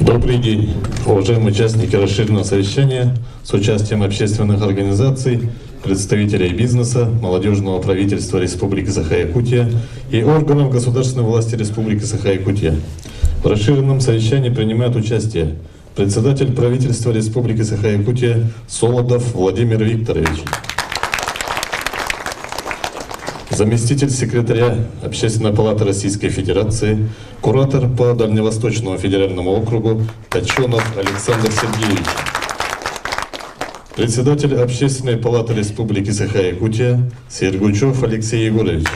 Добрый день, уважаемые участники расширенного совещания с участием общественных организаций, представителей бизнеса, молодежного правительства Республики Саха-Якутия и органов государственной власти Республики Саха-Якутия. В расширенном совещании принимают участие председатель правительства Республики Саха-Якутия Солодов Владимир Викторович, заместитель секретаря Общественной палаты Российской Федерации, куратор по Дальневосточному федеральному округу Качонов Александр Сергеевич, председатель Общественной палаты Республики Саха-Якутия Сергучев Алексей Егорович,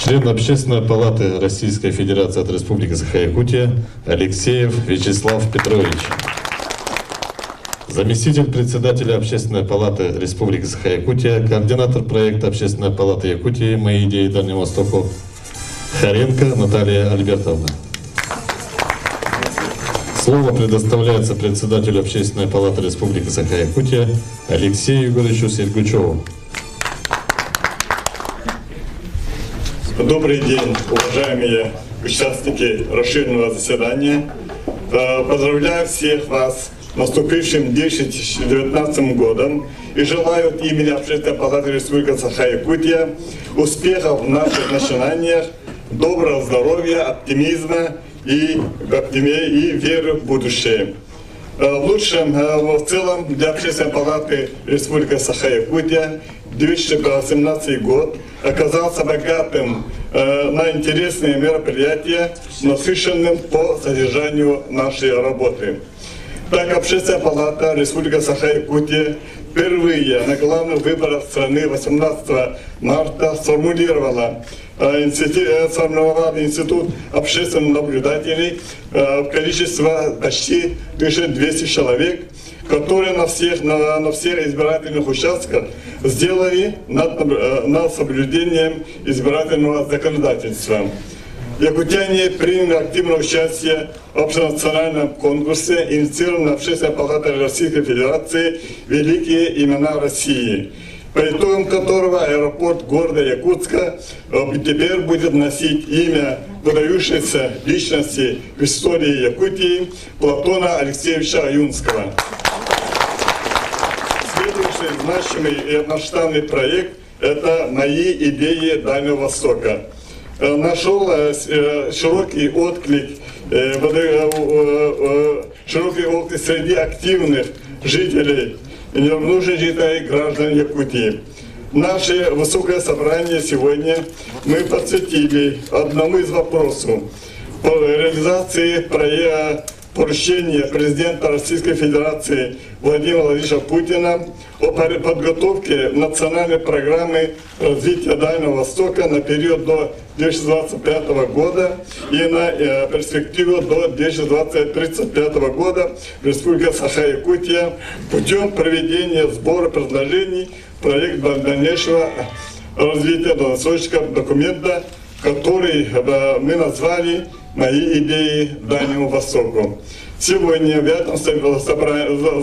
член Общественной палаты Российской Федерации от Республики Саха-Якутия Алексеев Вячеслав Петрович, заместитель председателя Общественной палаты Республики Саха-Якутия, координатор проекта Общественной палаты Якутии «Мои идеи Дальнему Востоку» Харенко Наталья Альбертовна. Слово предоставляется председателю Общественной палаты Республики Саха-Якутия Алексею Егоровичу Сергучеву. Добрый день, уважаемые участники расширенного заседания. Поздравляю всех вас с наступившим 2019 годом и желаю от имени Общественной палаты Республики Саха-Якутия успехов в наших начинаниях, доброго здоровья, оптимизма и веры в будущее. В целом для Общественной палаты Республики Саха-Якутия 2018 год оказался богатым на интересные мероприятия, насыщенным по содержанию нашей работы. Так, Общественная палата Республики Саха-Якутия впервые на главных выборах страны 18 марта сформировала институт общественных наблюдателей в количестве почти 1200 человек, которые на всех избирательных участках сделали над соблюдением избирательного законодательства. Якутяне приняли активное участие в общенациональном конкурсе, инициированном Общественной палатой Российской Федерации «Великие имена России», по итогам которого аэропорт города Якутска теперь будет носить имя выдающейся личности в истории Якутии Платона Алексеевича Аюнского. Следующий значимый и масштабный проект – это «Мои идеи Дальнего Востока». Нашел широкий отклик среди активных жителей, неравнодушных жителей граждан Якутии. Наше высокое собрание сегодня мы посвятили одному из вопросов по реализации поручения президента Российской Федерации Владимира Владимировича Путина о подготовке национальной программы развития Дальнего Востока на период до 2025 года и на перспективу до 2035 года в Республике Саха-Якутия путем проведения сбора предложений проект дальнейшего развития долгосрочного документа, который мы назвали «Мои идеи Дальнему Востоку». Сегодня в этом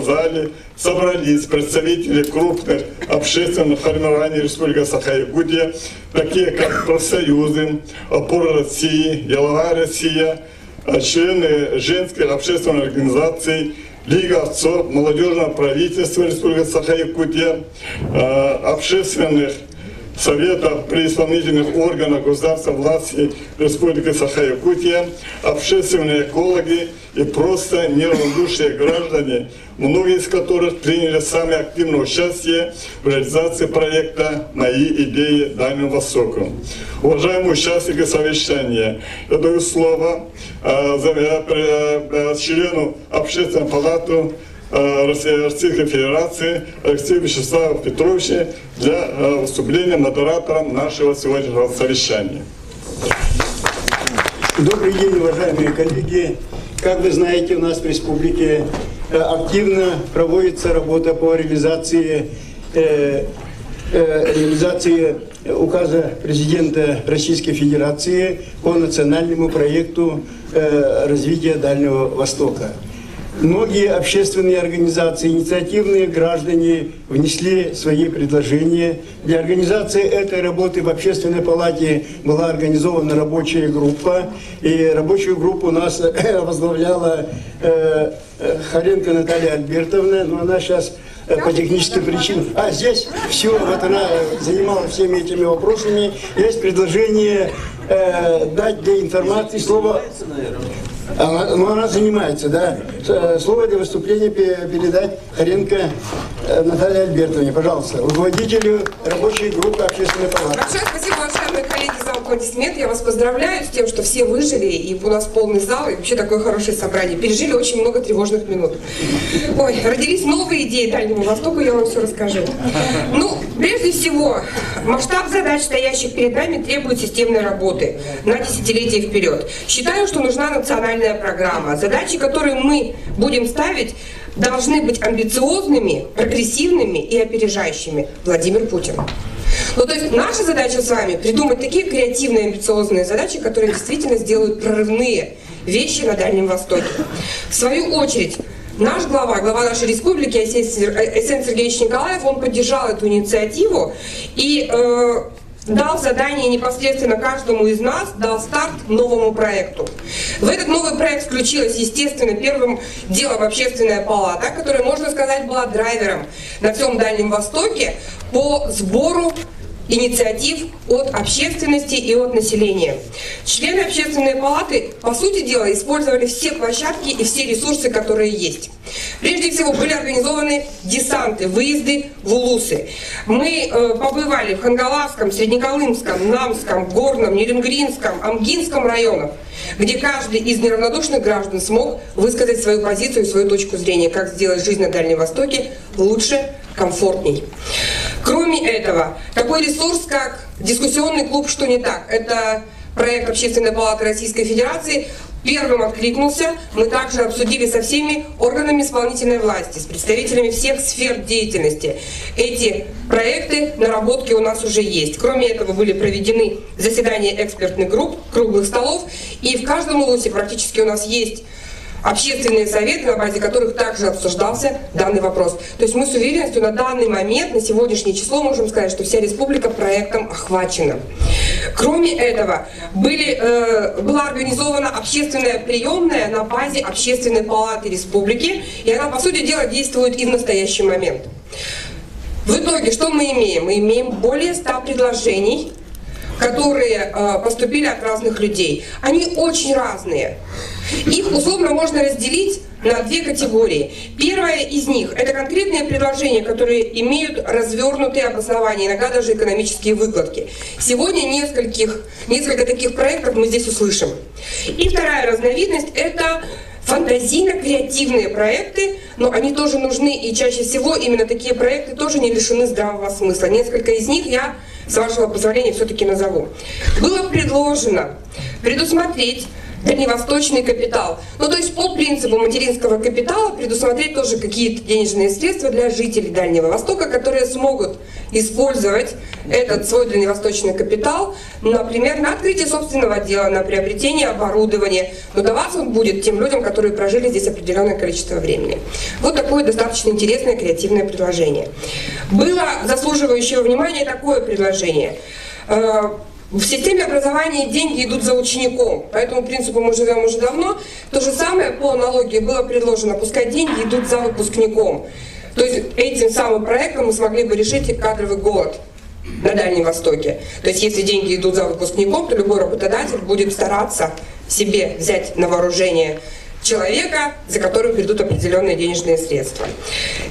зале собрались представители крупных общественных формирований Республики Саха-Якутия, такие как профсоюзы, «Опора России», «Деловая Россия», члены женских общественных организаций, Лига отцов молодежного правительства Республики Саха-Якутия, общественных советов при исполнительных органах государственной власти Республики Саха-Якутия, общественные экологи и просто неравнодушные граждане, многие из которых приняли самое активное участие в реализации проекта «Мои идеи Дальнему Востоку». Уважаемые участники совещания, я даю слово члену Общественной палаты Российской Федерации Алексею Вячеславу Петровичу для выступления модератором нашего сегодняшнего совещания. Добрый день, уважаемые коллеги. Как вы знаете, у нас в республике активно проводится работа по реализации указа президента Российской Федерации по национальному проекту развития Дальнего Востока. Многие общественные организации, инициативные граждане внесли свои предложения. Для организации этой работы в Общественной палате была организована рабочая группа. И рабочую группу у нас возглавляла Харенко Наталья Альбертовна, но она сейчас по техническим причинам. А здесь все, вот она занималась всеми этими вопросами. Есть предложение дать для информации слово. Ну, она занимается, да. Слово для выступления передать Харенко Наталье Альбертовне, пожалуйста, руководителю рабочей группы Общественной палаты. Большое спасибо, уважаемые коллеги, за аплодисменты. Я вас поздравляю с тем, что все выжили, и у нас полный зал, и вообще такое хорошее собрание. Пережили очень много тревожных минут. Ой, родились новые идеи Дальнему Востоку, я вам все расскажу. Ну, прежде всего, масштаб задач, стоящих перед нами, требует системной работы на десятилетия вперед. Считаю, что нужна национальная программа. Задачи, которые мы будем ставить, должны быть амбициозными, прогрессивными и опережающими. Владимир Путин. Ну, то есть наша задача с вами придумать такие креативные, амбициозные задачи, которые действительно сделают прорывные вещи на Дальнем Востоке. В свою очередь, наш глава нашей республики, Айсен Сергеевич Николаев, он поддержал эту инициативу и дал задание непосредственно каждому из нас, дал старт новому проекту. В этот новый проект включилась, естественно, первым делом Общественная палата, которая, можно сказать, была драйвером на всем Дальнем Востоке по сбору инициатив от общественности и от населения. Члены Общественной палаты, по сути дела, использовали все площадки и все ресурсы, которые есть. Прежде всего, были организованы десанты, выезды в улусы. Мы побывали в Хангаласском, Среднеколымском, Намском, Горном, Нерюнгринском, Амгинском районах, где каждый из неравнодушных граждан смог высказать свою позицию и свою точку зрения, как сделать жизнь на Дальнем Востоке лучше, комфортней. Кроме этого, такой ресурс, как дискуссионный клуб «Что не так?», это проект Общественной палаты Российской Федерации, первым откликнулся. Мы также обсудили со всеми органами исполнительной власти, с представителями всех сфер деятельности. Эти проекты, наработки у нас уже есть. Кроме этого, были проведены заседания экспертных групп, круглых столов, и в каждом улусе практически у нас есть общественные советы, на базе которых также обсуждался данный вопрос. То есть мы с уверенностью на данный момент, на сегодняшнее число, можем сказать, что вся республика проектом охвачена. Кроме этого, была организована общественная приемная на базе Общественной палаты республики, и она, по сути дела, действует и в настоящий момент. В итоге, что мы имеем? Мы имеем более 100 предложений, которые поступили от разных людей. Они очень разные. Их условно можно разделить на две категории. Первая из них – это конкретные предложения, которые имеют развернутые обоснования, иногда даже экономические выкладки. Сегодня несколько таких проектов мы здесь услышим. И вторая разновидность – это фантазийно-креативные проекты, но они тоже нужны, и чаще всего именно такие проекты тоже не лишены здравого смысла. Несколько из них я, с вашего позволения, все-таки назову. Было предложено предусмотреть дальневосточный капитал. Ну, то есть по принципу материнского капитала предусмотреть тоже какие-то денежные средства для жителей Дальнего Востока, которые смогут использовать этот свой дальневосточный капитал, например, на открытие собственного дела, на приобретение оборудования. Но даваться он будет тем людям, которые прожили здесь определенное количество времени. Вот такое достаточно интересное креативное предложение. Было заслуживающее внимания такое предложение. В системе образования деньги идут за учеником, по этому принципу мы живем уже давно. То же самое по аналогии было предложено, пускай деньги идут за выпускником. То есть этим самым проектом мы смогли бы решить кадровый голод на Дальнем Востоке. То есть если деньги идут за выпускником, то любой работодатель будет стараться себе взять на вооружение человека, за которым придут определенные денежные средства.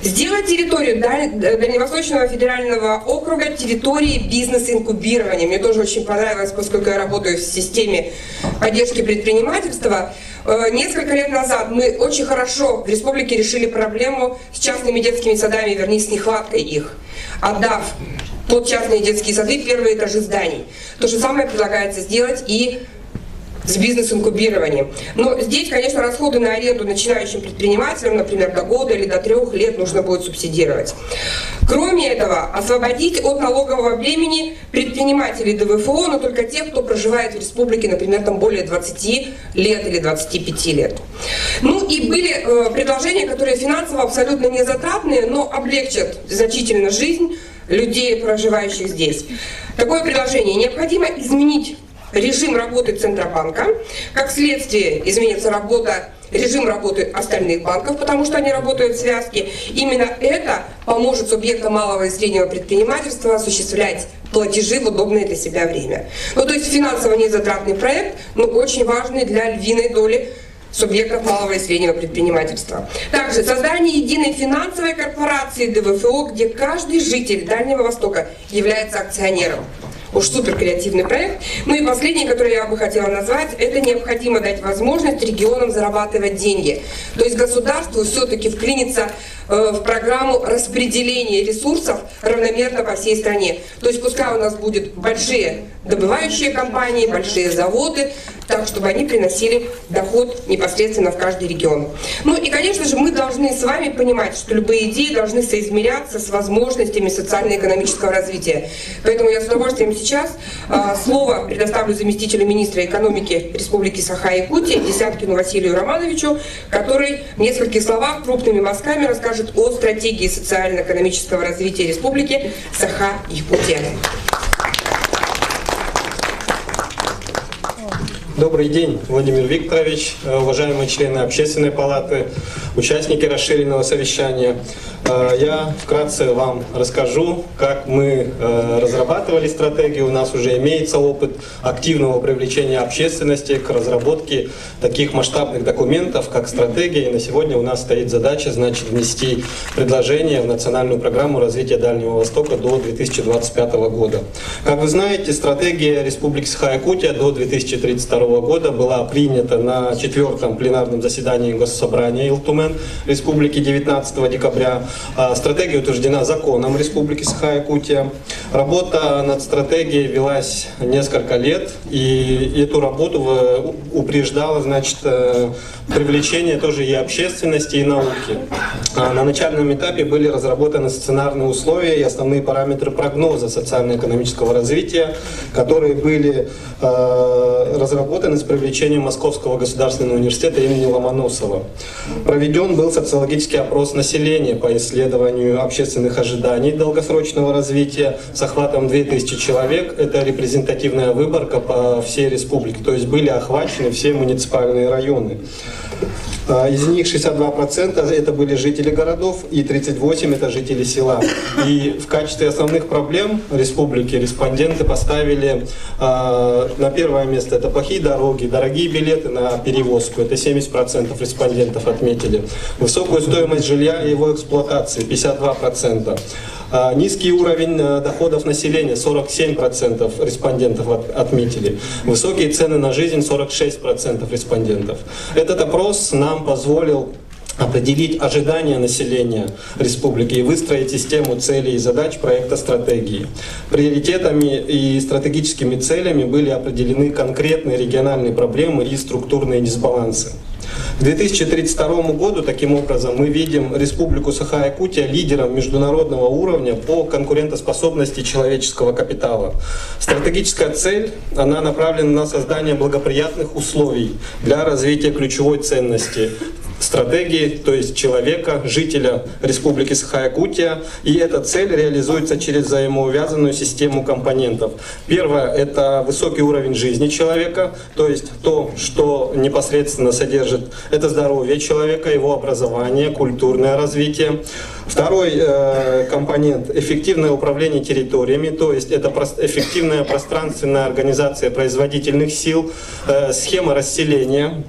Сделать территорию Дальневосточного федерального округа территорией бизнес-инкубирования. Мне тоже очень понравилось, поскольку я работаю в системе поддержки предпринимательства. Несколько лет назад мы очень хорошо в республике решили проблему с частными детскими садами, вернее, с нехваткой их, отдав под частные детские сады первые этажи зданий. То же самое предлагается сделать и с бизнес-инкубированием. Но здесь, конечно, расходы на аренду начинающим предпринимателям, например, до года или до 3 лет нужно будет субсидировать. Кроме этого, освободить от налогового бремени предпринимателей ДВФО, но только тех, кто проживает в республике, например, там более 20 лет или 25 лет. Ну и были предложения, которые финансово абсолютно не затратные, но облегчат значительно жизнь людей, проживающих здесь. Такое предложение: необходимо изменить режим работы Центробанка, как следствие изменится режим работы остальных банков, потому что они работают в связке. Именно это поможет субъектам малого и среднего предпринимательства осуществлять платежи в удобное для себя время. Ну, то есть финансово незатратный проект, но очень важный для львиной доли субъектов малого и среднего предпринимательства. Также создание единой финансовой корпорации ДВФО, где каждый житель Дальнего Востока является акционером. Уж супер креативный проект. Ну и последний, который я бы хотела назвать, это необходимо дать возможность регионам зарабатывать деньги. То есть государству все-таки вклиниться в программу распределения ресурсов равномерно по всей стране. То есть пускай у нас будут большие добывающие компании, большие заводы, так, чтобы они приносили доход непосредственно в каждый регион. Ну и, конечно же, мы должны с вами понимать, что любые идеи должны соизмеряться с возможностями социально-экономического развития. Поэтому я с удовольствием сейчас слово предоставлю заместителю министра экономики Республики Саха-Якутия Десяткину Василию Романовичу, который в нескольких словах крупными мазками расскажет о стратегии социально-экономического развития Республики Саха-Якутия. Добрый день, Владимир Викторович, уважаемые члены Общественной палаты, участники расширенного совещания. Я вкратце вам расскажу, как мы разрабатывали стратегию. У нас уже имеется опыт активного привлечения общественности к разработке таких масштабных документов, как стратегия. И на сегодня у нас стоит задача, значит, внести предложение в национальную программу развития Дальнего Востока до 2025 года. Как вы знаете, стратегия Республики Саха-Якутия до 2032 года была принята на 4-м пленарном заседании Госсобрания Илтумен Республики 19 декабря. Стратегия утверждена законом Республики Саха-Якутия. Работа над стратегией велась несколько лет, и эту работу упреждало, значит, привлечение тоже и общественности, и науки. На начальном этапе были разработаны сценарные условия и основные параметры прогноза социально-экономического развития, которые были разработаны с привлечением Московского государственного университета имени Ломоносова. Проведен был социологический опрос населения по исследованию общественных ожиданий долгосрочного развития с охватом 2000 человек. Это репрезентативная выборка по всей республике, то есть были охвачены все муниципальные районы. Из них 62% это были жители городов и 38% это жители села. И в качестве основных проблем республики респонденты поставили на первое место это плохие дороги, дорогие билеты на перевозку, это 70% респондентов отметили. Высокую стоимость жилья и его эксплуатации, 52%. Низкий уровень доходов населения, 47% респондентов отметили. Высокие цены на жизнь, 46% респондентов. Этот опрос нам позволил определить ожидания населения республики и выстроить систему целей и задач проекта стратегии. Приоритетами и стратегическими целями были определены конкретные региональные проблемы и структурные дисбалансы. К 2032 году, таким образом, мы видим Республику Саха-Якутия лидером международного уровня по конкурентоспособности человеческого капитала. Стратегическая цель, она направлена на создание благоприятных условий для развития ключевой ценности стратегии, то есть человека, жителя Республики Саха-Якутия. И эта цель реализуется через взаимоувязанную систему компонентов. Первое – это высокий уровень жизни человека, то есть то, что непосредственно содержит это здоровье человека, его образование, культурное развитие. Второй компонент – эффективное управление территориями, то есть это эффективная пространственная организация производительных сил, схема расселения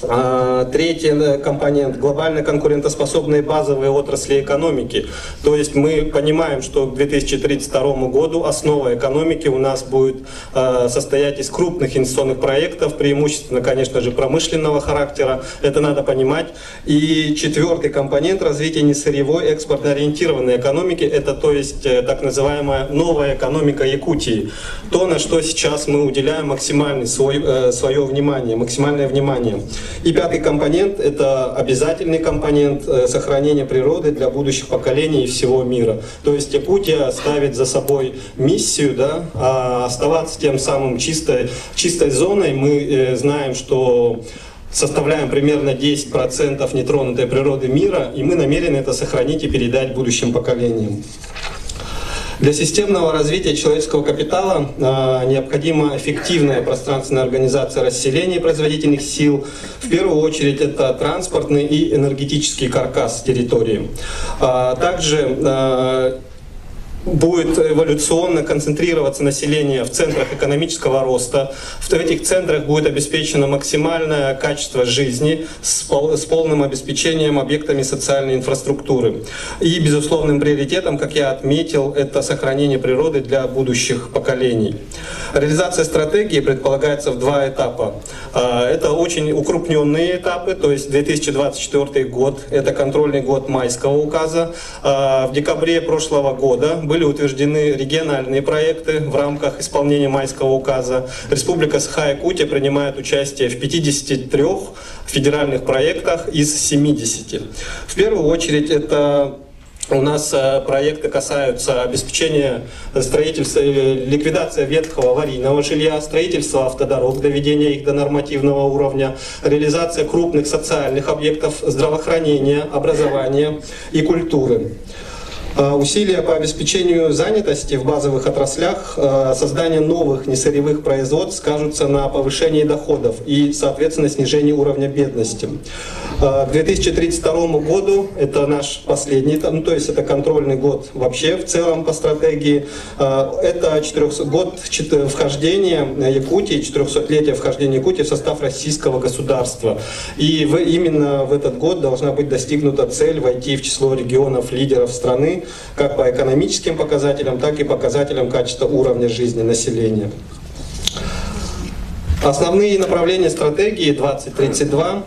Третий компонент – глобально конкурентоспособные базовые отрасли экономики. То есть мы понимаем, что к 2032 году основа экономики у нас будет состоять из крупных инвестиционных проектов, преимущественно, конечно же, промышленного характера. Это надо понимать. И четвертый компонент – развитие несырьевой экспортно-ориентированной экономики. Это, то есть, так называемая новая экономика Якутии. То, на что сейчас мы уделяем максимальное внимание. И пятый компонент – это обязательный компонент сохранения природы для будущих поколений и всего мира. То есть Якутия ставит за собой миссию, да, оставаться тем самым чистой зоной. Мы знаем, что составляем примерно 10% нетронутой природы мира, и мы намерены это сохранить и передать будущим поколениям. Для системного развития человеческого капитала необходима эффективная пространственная организация расселения производительных сил. В первую очередь это транспортный и энергетический каркас территории. Также будет эволюционно концентрироваться население в центрах экономического роста. В этих центрах будет обеспечено максимальное качество жизни с полным обеспечением объектами социальной инфраструктуры. И безусловным приоритетом, как я отметил, это сохранение природы для будущих поколений. Реализация стратегии предполагается в два этапа. Это очень укрупненные этапы, то есть 2024 год, это контрольный год Майского указа. В декабре прошлого года были утверждены региональные проекты в рамках исполнения Майского указа. Республика Саха-Якутия принимает участие в 53 федеральных проектах из 70. В первую очередь это у нас проекты касаются обеспечения строительства, ликвидация ветхого аварийного жилья, строительства автодорог, доведения их до нормативного уровня, реализация крупных социальных объектов здравоохранения, образования и культуры. Усилия по обеспечению занятости в базовых отраслях, создание новых несырьевых производств скажутся на повышении доходов и, соответственно, снижении уровня бедности. К 2032 году, это наш последний, то есть это контрольный год вообще в целом по стратегии, это год вхождения Якутии, 400-летие вхождения Якутии в состав российского государства. И именно в этот год должна быть достигнута цель войти в число регионов-лидеров страны, как по экономическим показателям, так и показателям качества уровня жизни населения. Основные направления стратегии 2032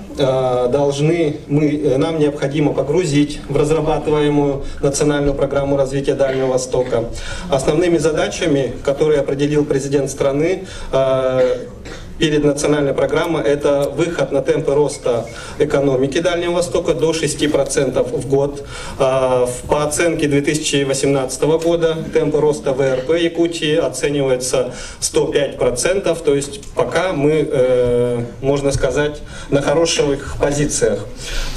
нам необходимо погрузить в разрабатываемую национальную программу развития Дальнего Востока. Основными задачами, которые определил президент страны, перед национальной программой, это выход на темпы роста экономики Дальнего Востока до 6% в год. По оценке 2018 года темпы роста ВРП Якутии оценивается 105%, то есть пока мы, можно сказать, на хороших позициях.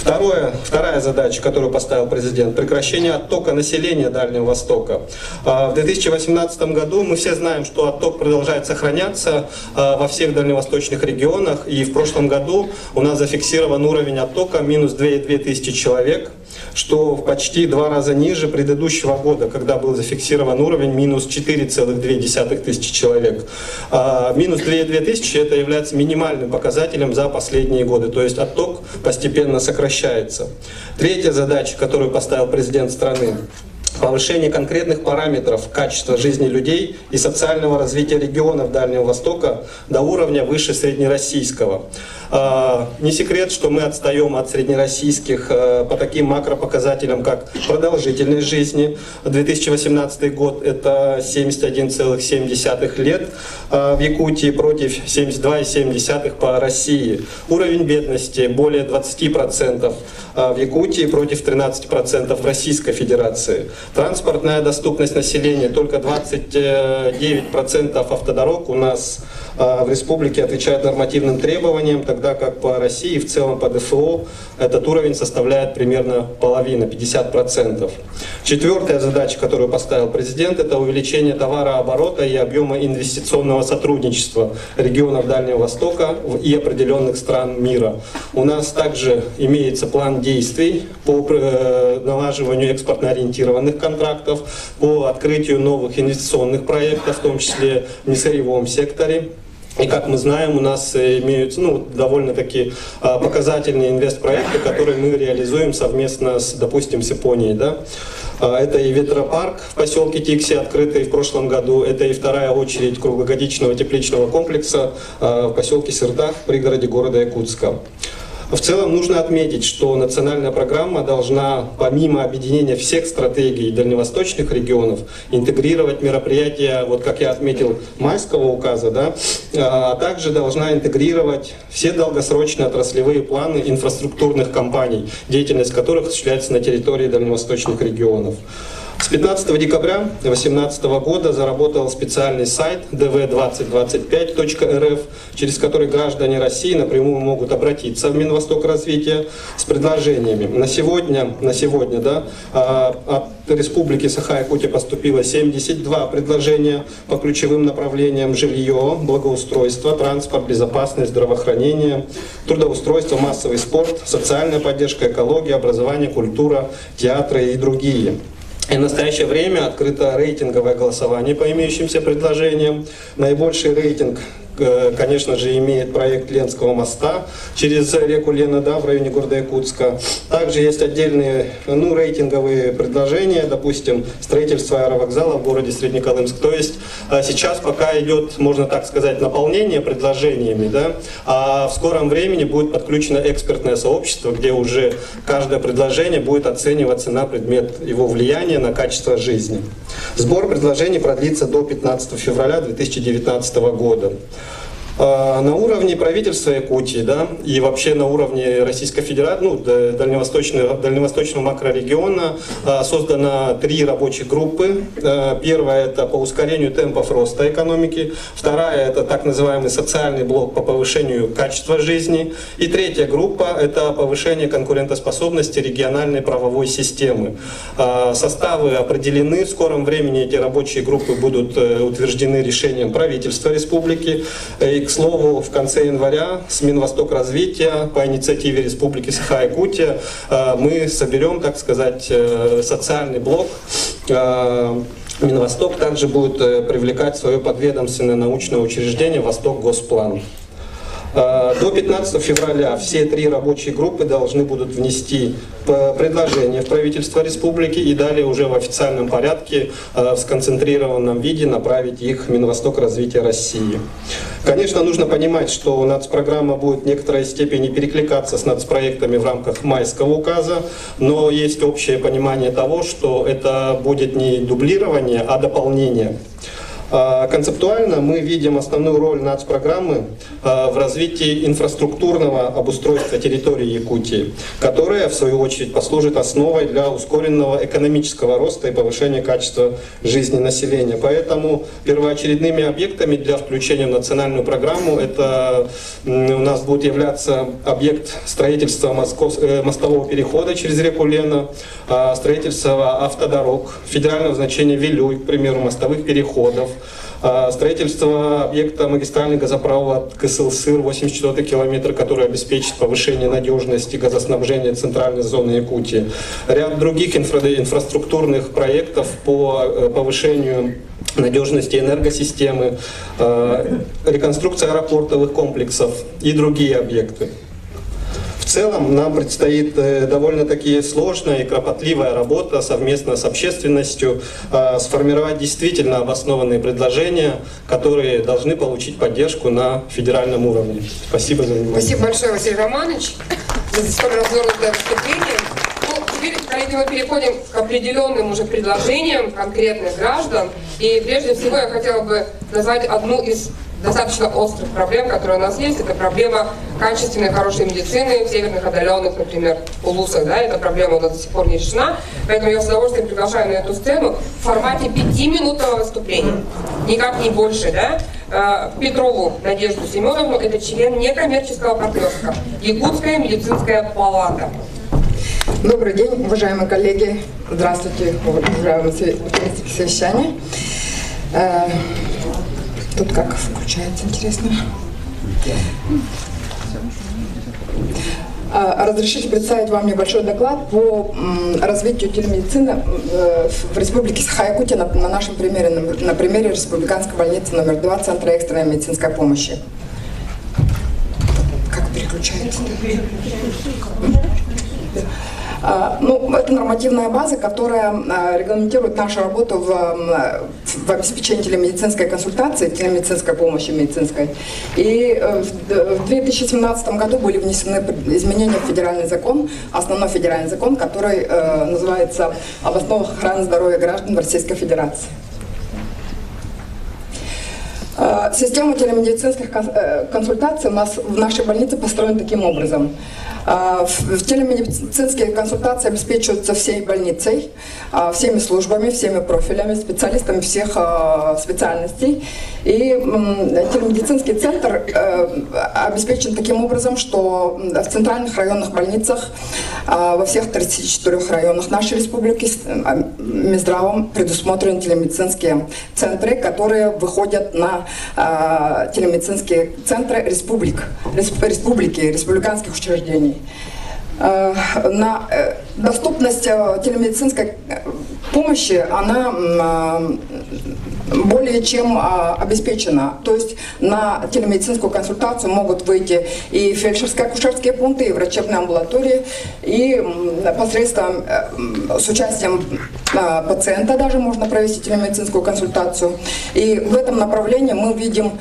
Вторая задача, которую поставил президент, прекращение оттока населения Дальнего Востока. В 2018 году мы все знаем, что отток продолжает сохраняться во всех дальневосточных регионах, и в прошлом году у нас зафиксирован уровень оттока минус 2,2 тысячи человек, что почти 2 раза ниже предыдущего года, когда был зафиксирован уровень минус 4,2 тысячи человек. Минус 2,2 тысячи это является минимальным показателем за последние годы, то есть отток постепенно сокращается. Третья задача, которую поставил президент страны, повышение конкретных параметров качества жизни людей и социального развития регионов Дальнего Востока до уровня выше среднероссийского. Не секрет, что мы отстаем от среднероссийских по таким макропоказателям, как продолжительность жизни. 2018 год это 71,7 лет в Якутии против 72,7 по России. Уровень бедности более 20% в Якутии против 13% в Российской Федерации. Транспортная доступность населения только 29% автодорог у нас в республике отвечают нормативным требованиям, тогда как по России и в целом по ДФО этот уровень составляет примерно половина, 50%. Четвертая задача, которую поставил президент, это увеличение товарооборота и объема инвестиционного сотрудничества регионов Дальнего Востока и определенных стран мира. У нас также имеется план действий по налаживанию экспортно-ориентированных контрактов, по открытию новых инвестиционных проектов, в том числе в несырьевом секторе. И как мы знаем, у нас имеются довольно-таки показательные инвестпроекты, которые мы реализуем совместно с, допустим, с Японией. Да? Это и ветропарк в поселке Тикси, открытый в прошлом году. Это и вторая очередь круглогодичного тепличного комплекса в поселке Сырдах в пригороде города Якутска. В целом нужно отметить, что национальная программа должна, помимо объединения всех стратегий дальневосточных регионов, интегрировать мероприятия, вот как я отметил, майского указа, да, а также должна интегрировать все долгосрочные отраслевые планы инфраструктурных компаний, деятельность которых осуществляется на территории дальневосточных регионов. С 15 декабря 2018 года заработал специальный сайт dv2025.rf, через который граждане России напрямую могут обратиться в Минвосток развития с предложениями. На сегодня да, от Республики Саха-Якутия поступило 72 предложения по ключевым направлениям: жилье, благоустройство, транспорт, безопасность, здравоохранение, трудоустройство, массовый спорт, социальная поддержка, экология, образование, культура, театры и другие. И в настоящее время открыто рейтинговое голосование по имеющимся предложениям. Наибольший рейтинг, конечно же, имеет проект Ленского моста через реку Лена, да, в районе города Якутска. Также есть отдельные рейтинговые предложения, допустим, строительство аэровокзала в городе Среднеколымск. То есть сейчас пока идет, можно так сказать, наполнение предложениями, да, а в скором времени будет подключено экспертное сообщество, где уже каждое предложение будет оцениваться на предмет его влияния на качество жизни. Сбор предложений продлится до 15 февраля 2019 года. На уровне правительства Якутии, да, и вообще на уровне Российской Федерации, дальневосточного макрорегиона создано 3 рабочих группы. Первая — это по ускорению темпов роста экономики. Вторая — это так называемый социальный блок по повышению качества жизни. И третья группа — это повышение конкурентоспособности региональной правовой системы. Составы определены. В скором времени эти рабочие группы будут утверждены решением правительства республики. И, к слову, в конце января с Минвосток развития по инициативе Республики Саха-Якутия мы соберем, так сказать, социальный блок. Минвосток также будет привлекать в свое подведомственное научное учреждение «Восток Госплан». До 15 февраля все 3 рабочие группы должны будут внести предложение в правительство республики и далее уже в официальном порядке в сконцентрированном виде направить их в Минвосток развития России. Конечно, нужно понимать, что нацпрограмма будет в некоторой степени перекликаться с нацпроектами в рамках майского указа, но есть общее понимание того, что это будет не дублирование, а дополнение. Концептуально мы видим основную роль нацпрограммы в развитии инфраструктурного обустройства территории Якутии, которая в свою очередь послужит основой для ускоренного экономического роста и повышения качества жизни населения. Поэтому первоочередными объектами для включения в национальную программу это у нас будет являться объект строительства мостового перехода через реку Лена, строительство автодорог федерального значения Вилюй, к примеру, мостовых переходов, строительство объекта магистральный газопровод Кысыл-Сыр, 84-й километр, который обеспечит повышение надежности газоснабжения центральной зоны Якутии. Ряд других инфраструктурных проектов по повышению надежности энергосистемы, реконструкция аэропортовых комплексов и другие объекты. В целом нам предстоит довольно-таки сложная и кропотливая работа совместно с общественностью, сформировать действительно обоснованные предложения, которые должны получить поддержку на федеральном уровне. Спасибо за внимание. Спасибо большое, Василий Романович, за столь развернутое выступление. Теперь, коллеги, мы переходим к определенным уже предложениям конкретных граждан. И прежде всего я хотела бы назвать одну из достаточно острых проблем, которые у нас есть. Это проблема качественной, хорошей медицины в северных отдаленных, например, улусах. Да? Эта проблема у нас до сих пор не решена. Поэтому я с удовольствием приглашаю на эту сцену в формате 5-минутного выступления. Никак не больше. Да? Петрову Надежду Семеновну, это член некоммерческого партнерства Якутская медицинская палата. Добрый день, уважаемые коллеги. Здравствуйте, уважаемые участники совещания. Тут как включается, интересно. Разрешите представить вам небольшой доклад по развитию телемедицины в Республике Саха-Якутия на нашем примере, на примере Республиканской больницы номер 2 Центра экстренной медицинской помощи. Как переключается? Ну, это нормативная база, которая регламентирует нашу работу в обеспечении телемедицинской консультации, телемедицинской помощи медицинской. И в 2017 году были внесены изменения в федеральный закон, основной федеральный закон, который называется «Об основах охраны здоровья граждан в Российской Федерации». Система телемедицинских консультаций у нас в нашей больнице построена таким образом. В телемедицинские консультации обеспечиваются всей больницей, всеми службами, всеми профилями, специалистами всех специальностей. И телемедицинский центр обеспечен таким образом, что в центральных районных больницах, во всех 34 районах нашей республики Минздравом предусмотрены телемедицинские центры, которые выходят на телемедицинские центры республиканских учреждений. Доступность телемедицинской помощи, она более чем обеспечена. То есть на телемедицинскую консультацию могут выйти и фельдшерско-акушерские пункты, и врачебные амбулатории, и посредством, с участием пациента даже можно провести телемедицинскую консультацию. И в этом направлении мы видим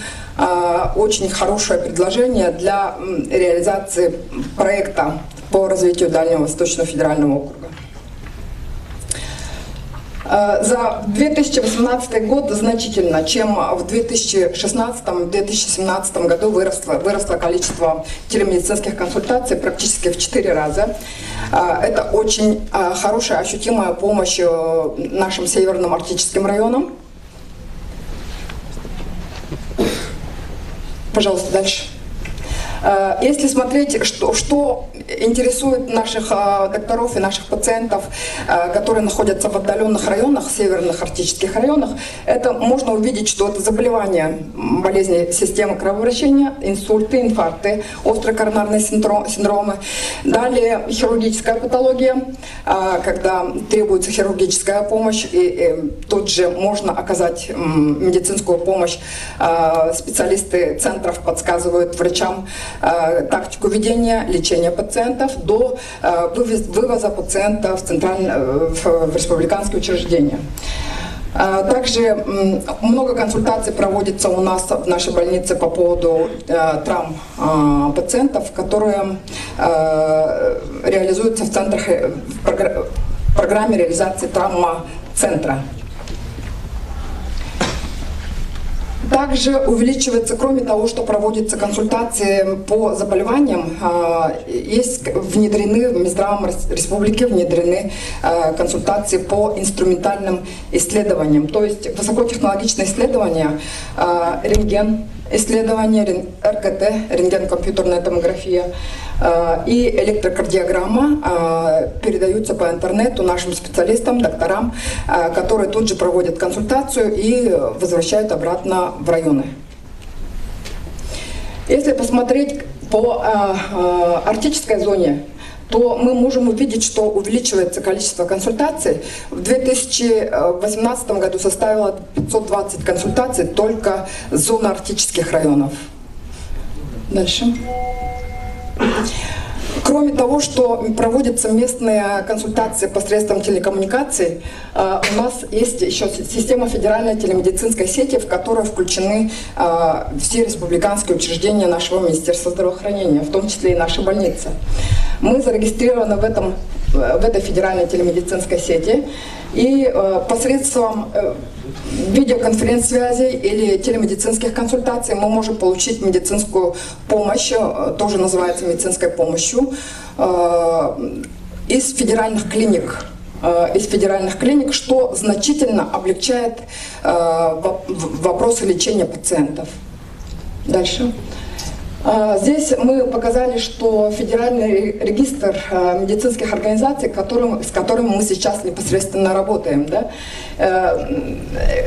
очень хорошее предложение для реализации проекта по развитию Дальнего Восточного федерального округа. За 2018 год значительно, чем в 2016-2017 году выросло количество телемедицинских консультаций практически в 4 раза. Это очень хорошая, ощутимая помощь нашим северным арктическим районам. Пожалуйста, дальше. Если смотреть, что интересует наших докторов и наших пациентов, которые находятся в отдаленных районах, северных арктических районах, это можно увидеть, что это заболевания, болезни системы кровообращения, инсульты, инфаркты, острые коронарные синдромы. Далее хирургическая патология, когда требуется хирургическая помощь, и тут же можно оказать медицинскую помощь. Специалисты центров подсказывают врачам тактику ведения, лечения пациентов до вывоза пациента в республиканские учреждения. Также много консультаций проводится у нас в нашей больнице по поводу травм пациентов, которые реализуются в центрах, в программе реализации травма-центра. Также увеличивается, кроме того, что проводятся консультации по заболеваниям, есть внедрены в Минздравом Республики консультации по инструментальным исследованиям, то есть высокотехнологичные исследования, рентген, исследования, РКТ, рентген-компьютерная томография и электрокардиограмма передаются по интернету нашим специалистам, докторам, которые тут же проводят консультацию и возвращают обратно в районы. Если посмотреть по арктической зоне, то мы можем увидеть, что увеличивается количество консультаций. В 2018 году составило 520 консультаций только с зоны арктических районов. Дальше. Кроме того, что проводятся местные консультации посредством телекоммуникаций, у нас есть еще система федеральной телемедицинской сети, в которую включены все республиканские учреждения нашего Министерства здравоохранения, в том числе и наша больница. Мы зарегистрированы в этой федеральной телемедицинской сети, и посредством видеоконференц-связи или телемедицинских консультаций мы можем получить медицинскую помощь, тоже называется медицинской помощью, из федеральных клиник, что значительно облегчает вопросы лечения пациентов. Дальше. Здесь мы показали, что федеральный регистр медицинских организаций, с которым мы сейчас непосредственно работаем, да,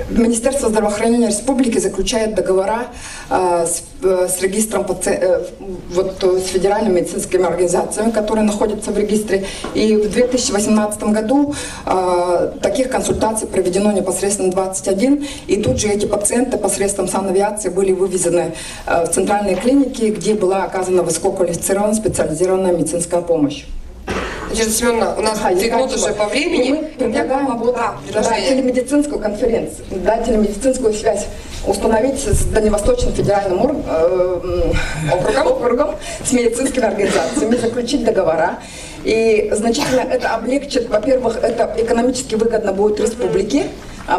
Министерство здравоохранения республики заключает договора с регистром с федеральными медицинскими организациями, которые находятся в регистре. И в 2018 году таких консультаций проведено непосредственно 21, и тут же эти пациенты посредством санавиации были вывезены в центральные клиники, где была оказана высококвалифицированная специализированная медицинская помощь. Надежда Семеновна, у нас 5 минут уже по времени. Мы предлагаем телемедицинскую конференцию, телемедицинскую связь установить с Дальневосточным федеральным округом, с медицинскими организациями, заключить договора. И значительно это облегчит, во-первых, это экономически выгодно будет республике,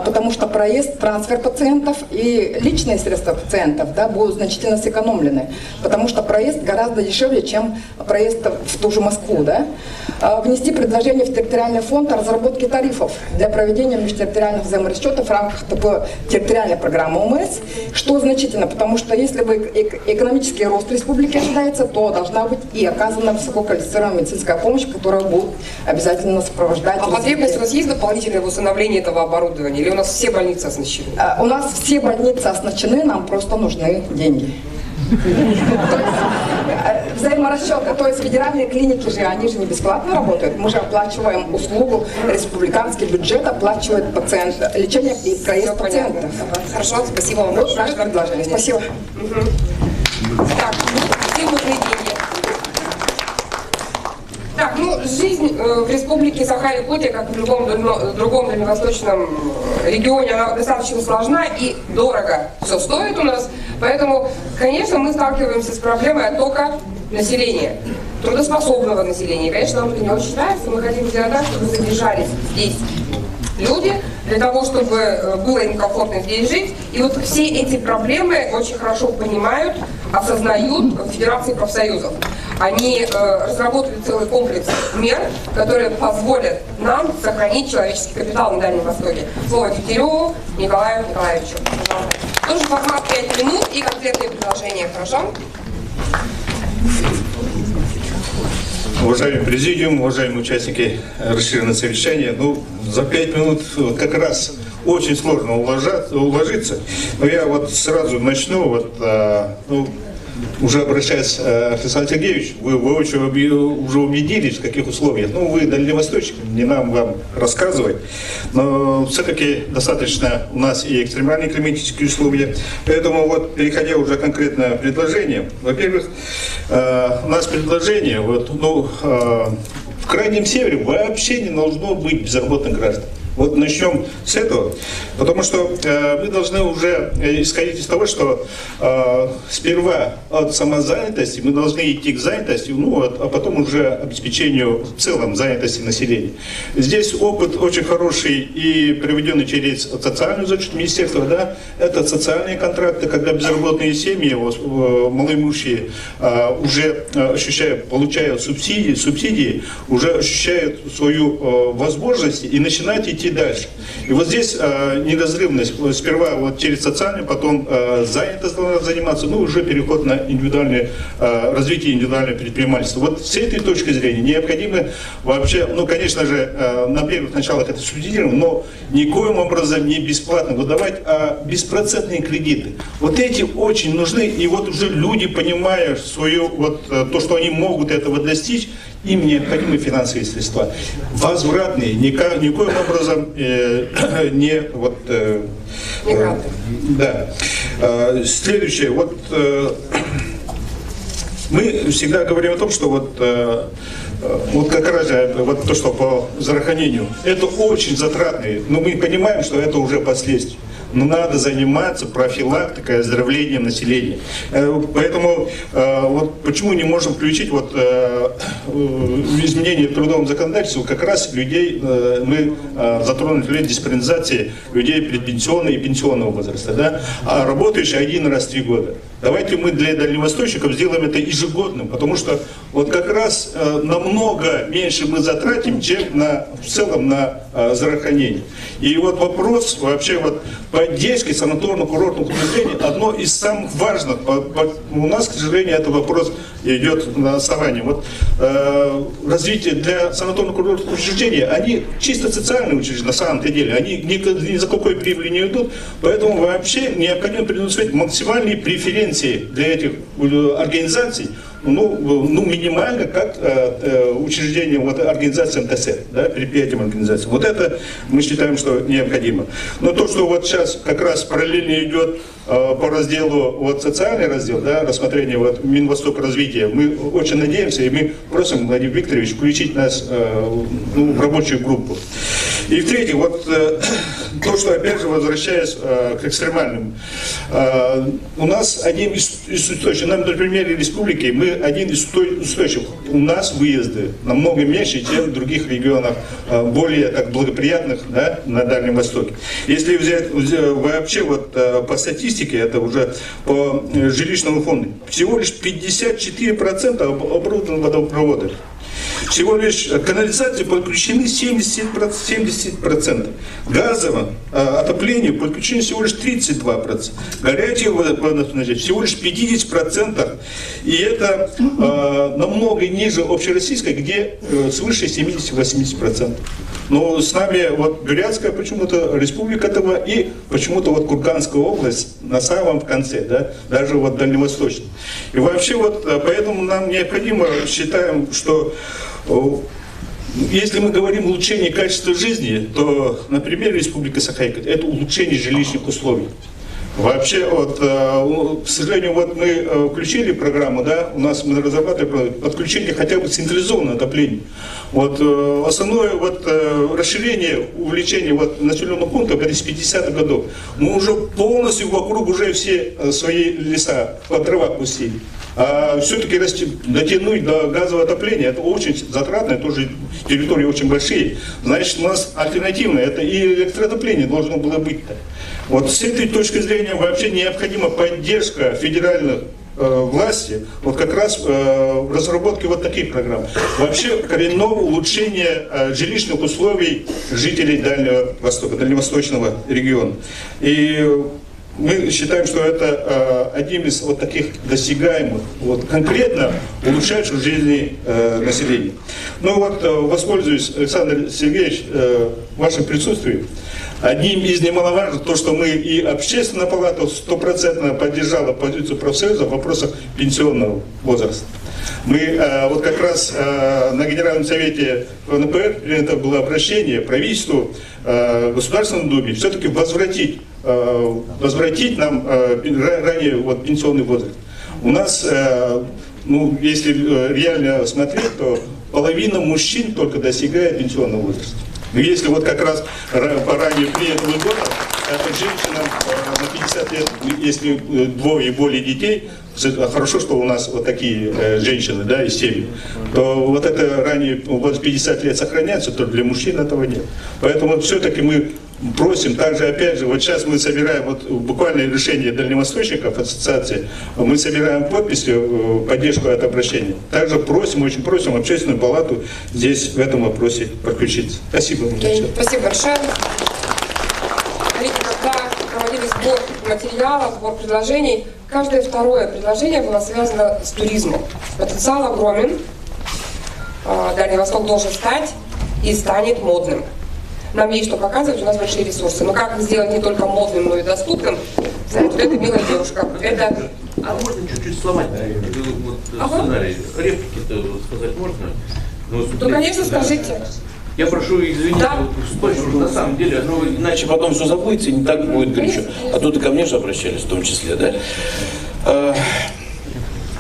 потому что проезд, трансфер пациентов и личные средства пациентов будут значительно сэкономлены, потому что проезд гораздо дешевле, чем проезд в ту же Москву. Да? Внести предложение в территориальный фонд о разработке тарифов для проведения межтерриториальных взаиморасчетов в рамках такой территориальной программы ОМС, что значительно, потому что если экономический рост республики ожидается, то должна быть и оказана высококвалифицированная медицинская помощь, которая будет обязательно сопровождать. А потребность у нас есть дополнительное восстановление этого оборудования? Или у нас все больницы оснащены? У нас все больницы оснащены, нам просто нужны деньги. Взаиморасчеты, то есть федеральные клиники же, они же не бесплатно работают. Мы же оплачиваем услугу, республиканский бюджет оплачивает лечение и проезд пациентов. Хорошо, спасибо вам. Вот наше предложение. Спасибо. Так, где нужны деньги? Так, жизнь в республике Саха-Якутия, как в любом другом дальневосточном регионе, она достаточно сложна и дорого все стоит у нас. Поэтому, конечно, мы сталкиваемся с проблемой оттока населения, трудоспособного населения. Конечно, нам это не очень нравится. Мы хотим сделать так, чтобы задержались здесь люди, для того, чтобы было им комфортно здесь жить. И вот все эти проблемы очень хорошо понимают, осознают в Федерации профсоюзов. Они разработали целый комплекс мер, которые позволят нам сохранить человеческий капитал на Дальнем Востоке. Слово Тетереву Николаю Николаевичу. Тоже формат 5 минут и конкретные предложения, хорошо? Уважаемый президиум, уважаемые участники расширенного совещания, за 5 минут как раз очень сложно уложиться, но я сразу начну, уже обращаясь к Александру Сергеевичу, вы очень уже убедились, в каких условиях. Вы дальневосточник, не нам вам рассказывать, но все-таки достаточно у нас и экстремальные климатические условия. Поэтому переходя уже конкретно к предложениям, во-первых, у нас предложение, в Крайнем Севере вообще не должно быть безработных граждан. Начнем с этого, потому что мы должны уже исходить из того, что сперва от самозанятости мы должны идти к занятости, а потом уже обеспечению в целом занятости населения. Здесь опыт очень хороший и проведенный через социальную защиту министерства, это социальные контракты, когда безработные семьи, малоимущие, уже получают субсидии, уже ощущают свою возможность и начинают идти дальше. И здесь неразрывность. Сперва через социальный, потом занятость должна заниматься, уже переход на индивидуальное развитие индивидуального предпринимательства. С этой точки зрения необходимо вообще, конечно же, на первых началах это субсидировано, но никоим образом не бесплатно выдавать, а беспроцентные кредиты. Эти очень нужны, и уже люди, понимая то, что они могут этого достичь, им необходимы финансовые средства. Возвратные, никоим образом не Следующее. Мы всегда говорим о том, что как раз то, что по здравоохранению, это очень затратные, но мы понимаем, что это уже последствия. Но надо заниматься профилактикой, оздоровлением населения. Поэтому почему не можем включить изменения в трудовом законодательстве как раз людей, мы затронули диспаренизации людей предпенсионного и пенсионного возраста, а работающие 1 раз в 3 года. Давайте мы для дальневосточников сделаем это ежегодным, потому что как раз намного меньше мы затратим, чем в целом на здравоохранение. И вопрос вообще, поддержка санаторно-курортных учреждений одно из самых важных. У нас, к сожалению, этот вопрос идет на основании. Вот, развитие для санаторно-курортных учреждений, они чисто социальные учреждения на самом деле, они ни за какой прибыли не идут, поэтому вообще необходимо предусмотреть максимальные преференции для этих организаций, минимально, как учреждением, вот, организациям ТСР, да, предприятиям организациям. Вот это мы считаем, что необходимо. Но то, что вот сейчас как раз параллельно идет по разделу, вот, социальный раздел, да, рассмотрение вот, Минвосток развития, мы очень надеемся, и мы просим Владимир Викторович включить нас в рабочую группу. И в-третьих, вот то, что, опять же, возвращаясь к экстремальным, у нас один из источников, на примере республики, мы один из источников, у нас выезды намного меньше, чем в других регионах, более так благоприятных, да, на Дальнем Востоке. Если взять вообще вот по статистике, это уже по жилищному фонду, всего лишь 54% оборудованы водопроводами. Всего лишь канализации подключены 70%. Газовое отопление подключено всего лишь 32%. Горячее водоснабжение всего лишь 50%. И это намного ниже общероссийской, где свыше 70-80%. Но с нами вот Бурятская почему-то республика этого и почему-то вот Курганская область на самом конце, да, даже вот дальневосточная. И вообще вот поэтому нам необходимо, считаем, что если мы говорим о улучшении качества жизни, то, например, Республика Саха-Якутия – это улучшение жилищных условий. Вообще, вот, к сожалению, вот мы включили программу, да, у нас мы разрабатываем подключение хотя бы централизованного отопления. Вот, основное вот, расширение, увеличение вот, населенных пунктов это с 50-х годов. Мы уже полностью вокруг уже все свои леса под дрова пустили. А все-таки дотянуть до газового отопления, это очень затратно, тоже территории очень большие. Значит, у нас альтернативное, это и электроотопление должно было быть-то. Вот с этой точки зрения вообще необходима поддержка федеральных власти, вот как раз в разработке вот таких программ. Вообще коренного улучшения жилищных условий жителей Дальнего Востока, дальневосточного региона. И мы считаем, что это одним из вот таких достигаемых, вот, конкретно улучшающих жизни населения. Ну вот, воспользуюсь, Александр Сергеевич, вашим присутствием. Одним из немаловажных, то, что мы и общественная палата стопроцентно поддержала позицию профсоюза в вопросах пенсионного возраста. Мы вот как раз на Генеральном совете ФНПР принято было обращение правительству, Государственной Думе, все-таки возвратить нам ранее вот, пенсионный возраст. У нас, ну, если реально смотреть, то половина мужчин только достигает пенсионного возраста. Если вот как раз по ранее принятому году, это женщинам на 50 лет, если двое и более детей, хорошо, что у нас вот такие женщины, да, и семьи, то вот это ранее вот 50 лет сохраняется, то для мужчин этого нет. Поэтому вот все-таки мы просим, также опять же, вот сейчас мы собираем вот буквально решение дальневосточников ассоциации, мы собираем подписи, поддержку от обращения. Также просим, очень просим общественную палату здесь в этом вопросе подключиться. Спасибо. Спасибо большое. Когда проводили сбор материалов, сбор предложений, каждое второе предложение было связано с туризмом. Потенциал огромен. Дальний Восток должен стать и станет модным. Нам есть что показывать, у нас большие ресурсы. Но как сделать не только модным, но и доступным, вот эта милая девушка. Это... А можно чуть-чуть сломать сценарий? Реплики-то сказать можно? Ну, конечно, скажите. Я прошу извинить, да. На самом деле, ну, иначе потом все забудется и не так будет горячо. А тут и ко мне же обращались в том числе, да?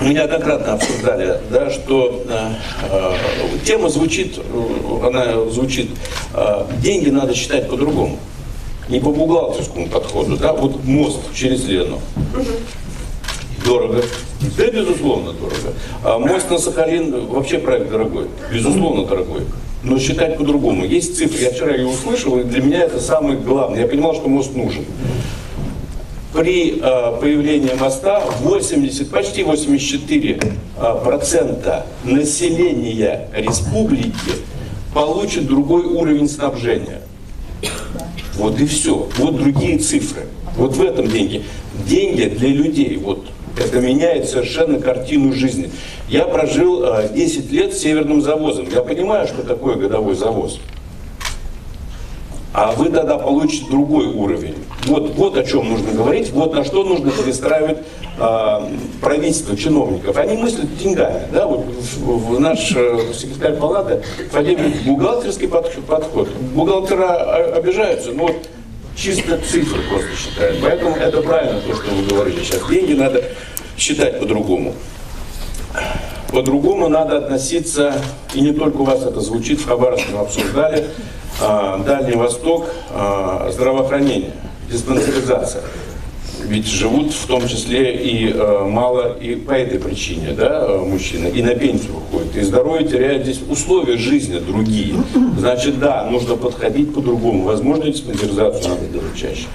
Неоднократно обсуждали, да, что тема звучит, деньги надо считать по-другому, не по бухгалтерскому подходу, да, вот мост через Лену. Дорого. Да, безусловно, дорого. А мост на Сахалин вообще проект дорогой, безусловно, дорогой. Но считать по-другому. Есть цифры, я вчера ее услышал, и для меня это самое главное. Я понимал, что мост нужен. При появлении моста почти 84% населения республики получит другой уровень снабжения. Вот и все. Вот другие цифры. Вот в этом деньги. Деньги для людей. Вот. Это меняет совершенно картину жизни. Я прожил 10 лет с северным завозом. Я понимаю, что такое годовой завоз. А вы тогда получите другой уровень. Вот о чем нужно говорить, вот на что нужно перестраивать правительство, чиновников. Они мыслят деньгами. Да? Вот наш секретарь палаты поддерживает бухгалтерский подход. Бухгалтера обижаются, но вот чисто цифры просто считают. Поэтому это правильно то, что вы говорите сейчас. Деньги надо считать по-другому. По-другому надо относиться, и не только у вас это звучит, в Хабаровске мы обсуждали, Дальний Восток, здравоохранение, диспансеризация. Ведь живут в том числе и мало и по этой причине, да, мужчины, и на пенсию уходят, и здоровье теряют здесь, условия жизни другие. Значит, да, нужно подходить по-другому. Возможно, диспансеризацию надо делать чаще.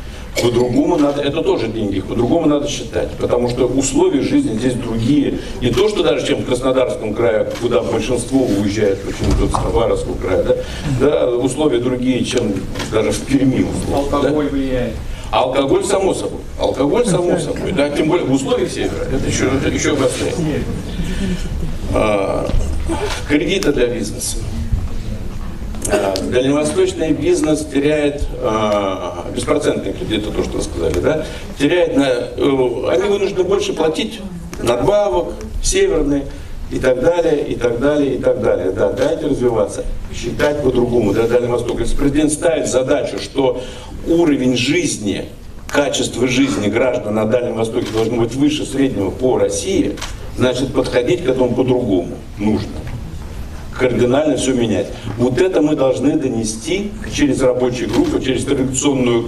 По-другому надо, это тоже деньги, по-другому надо считать, потому что условия жизни здесь другие. Не то, что даже чем в Краснодарском крае, куда большинство уезжает, почему-то в Хабаровском крае, да, условия другие, чем даже в Перми. Алкоголь влияет. Алкоголь само собой. Алкоголь само собой. Да, тем более в условиях севера. Это еще быстрее. Кредиты для бизнеса. Дальневосточный бизнес теряет беспроцентные кредиты, то, что вы сказали, да, теряет они вынуждены больше платить надбавок, северные и так далее, и так далее, и так далее. Да, дайте развиваться, считать по-другому, да, Дальний Восток. Если президент ставит задачу, что уровень жизни, качество жизни граждан на Дальнем Востоке должно быть выше среднего по России, значит, подходить к этому по-другому нужно. Кардинально все менять. Вот это мы должны донести через рабочую группу, через традиционную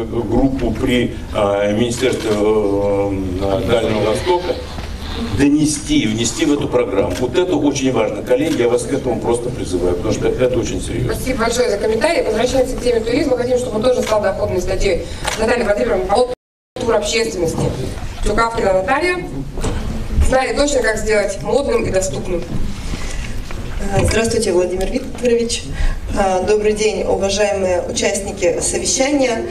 группу при Министерстве Дальнего Востока, донести и внести в эту программу. Вот это очень важно. Коллеги, я вас к этому просто призываю, потому что это очень серьезно. Спасибо большое за комментарий. Возвращаемся к теме туризма. Хотим, чтобы он тоже стал доходной статьей. Наталья Владимировна, тур общественности. Чукавкина Наталья знает точно, как сделать модным и доступным. Здравствуйте, Владимир Викторович. Добрый день, уважаемые участники совещания.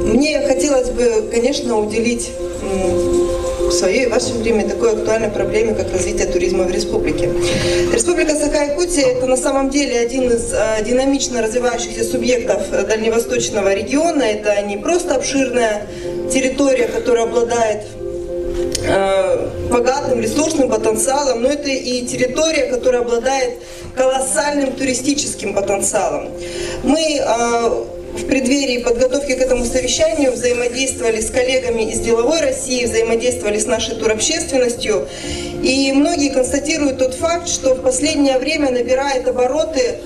Мне хотелось бы, конечно, уделить свое и ваше время такой актуальной проблеме, как развитие туризма в республике. Республика Саха-Якутия – это на самом деле один из динамично развивающихся субъектов дальневосточного региона. Это не просто обширная территория, которая обладает богатым ресурсным потенциалом, но это и территория, которая обладает колоссальным туристическим потенциалом. Мы в преддверии подготовки к этому совещанию взаимодействовали с коллегами из деловой России, взаимодействовали с нашей турообщественностью. И многие констатируют тот факт, что в последнее время набирает обороты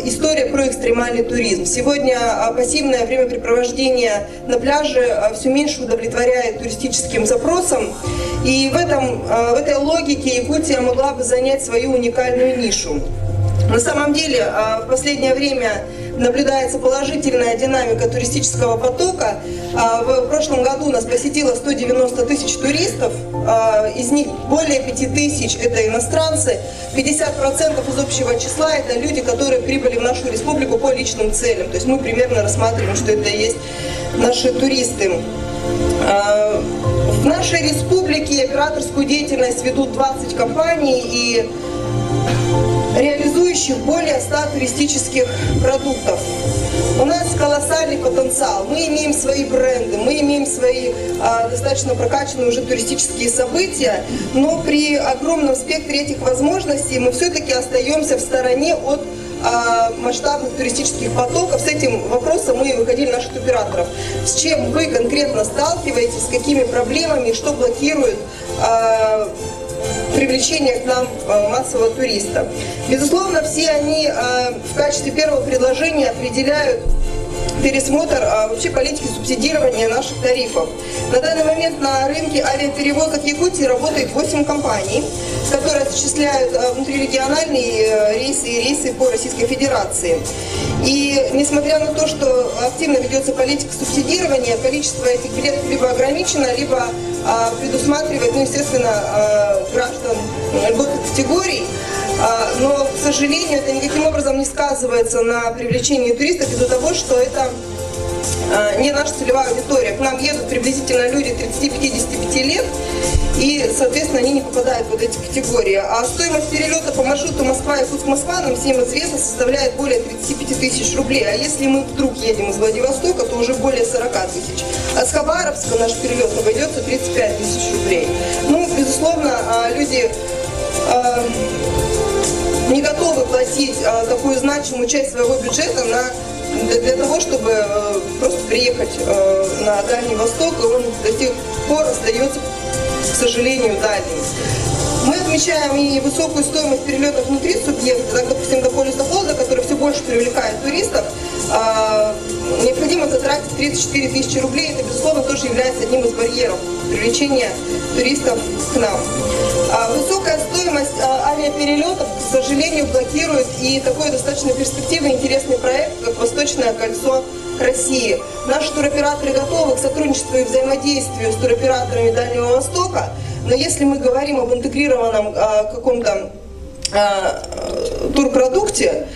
история про экстремальный туризм. Сегодня пассивное времяпрепровождение на пляже все меньше удовлетворяет туристическим запросам. И в этой логике Якутия могла бы занять свою уникальную нишу. На самом деле, в последнее время наблюдается положительная динамика туристического потока. В прошлом году нас посетило 190 тысяч туристов, из них более 5 тысяч это иностранцы, 50% из общего числа это люди, которые прибыли в нашу республику по личным целям. То есть мы примерно рассматриваем, что это и есть наши туристы. В нашей республике операторскую деятельность ведут 20 компаний и реализующих более 100 туристических продуктов. У нас колоссальный потенциал. Мы имеем свои бренды, мы имеем свои достаточно прокачанные уже туристические события, но при огромном спектре этих возможностей мы все-таки остаемся в стороне от масштабных туристических потоков. С этим вопросом мы выходили наших операторов. С чем вы конкретно сталкиваетесь, с какими проблемами, что блокирует привлечение к нам массового туриста. Безусловно, все они в качестве первого предложения определяют пересмотр вообще политики субсидирования наших тарифов. На данный момент на рынке авиаперевозок Якутии работает 8 компаний, которые осуществляют внутрирегиональные рейсы и рейсы по Российской Федерации. И несмотря на то, что активно ведется политика субсидирования, количество этих билетов либо ограничено, либо предусматривает, ну, естественно, граждан льготных категорий. Но, к сожалению, это никаким образом не сказывается на привлечении туристов из-за того, что это не наша целевая аудитория. К нам едут приблизительно люди 30-55 лет, и, соответственно, они не попадают в вот эти категории. А стоимость перелета по маршруту Москва-Якутск-Москва нам всем известно составляет более 35 тысяч рублей. А если мы вдруг едем из Владивостока, то уже более 40 тысяч. А с Хабаровска наш перелет обойдется 35 тысяч рублей. Ну, безусловно, люди не готовы платить такую значимую часть своего бюджета для того, чтобы просто приехать на Дальний Восток, и он до сих пор остается, к сожалению, дальним. Мы отмечаем и высокую стоимость перелетов внутри субъекта, так, допустим, до полюса Холда, который все больше привлекает туристов, необходимо затратить 34 тысячи рублей. Это, безусловно, тоже является одним из барьеров привлечения туристов к нам. Высокая стоимость авиаперелетов, к сожалению, блокирует и такой достаточно перспективный, интересный проект, как «Восточное кольцо России». Наши туроператоры готовы к сотрудничеству и взаимодействию с туроператорами Дальнего Востока, но если мы говорим об интегрированном каком-то турпродукте,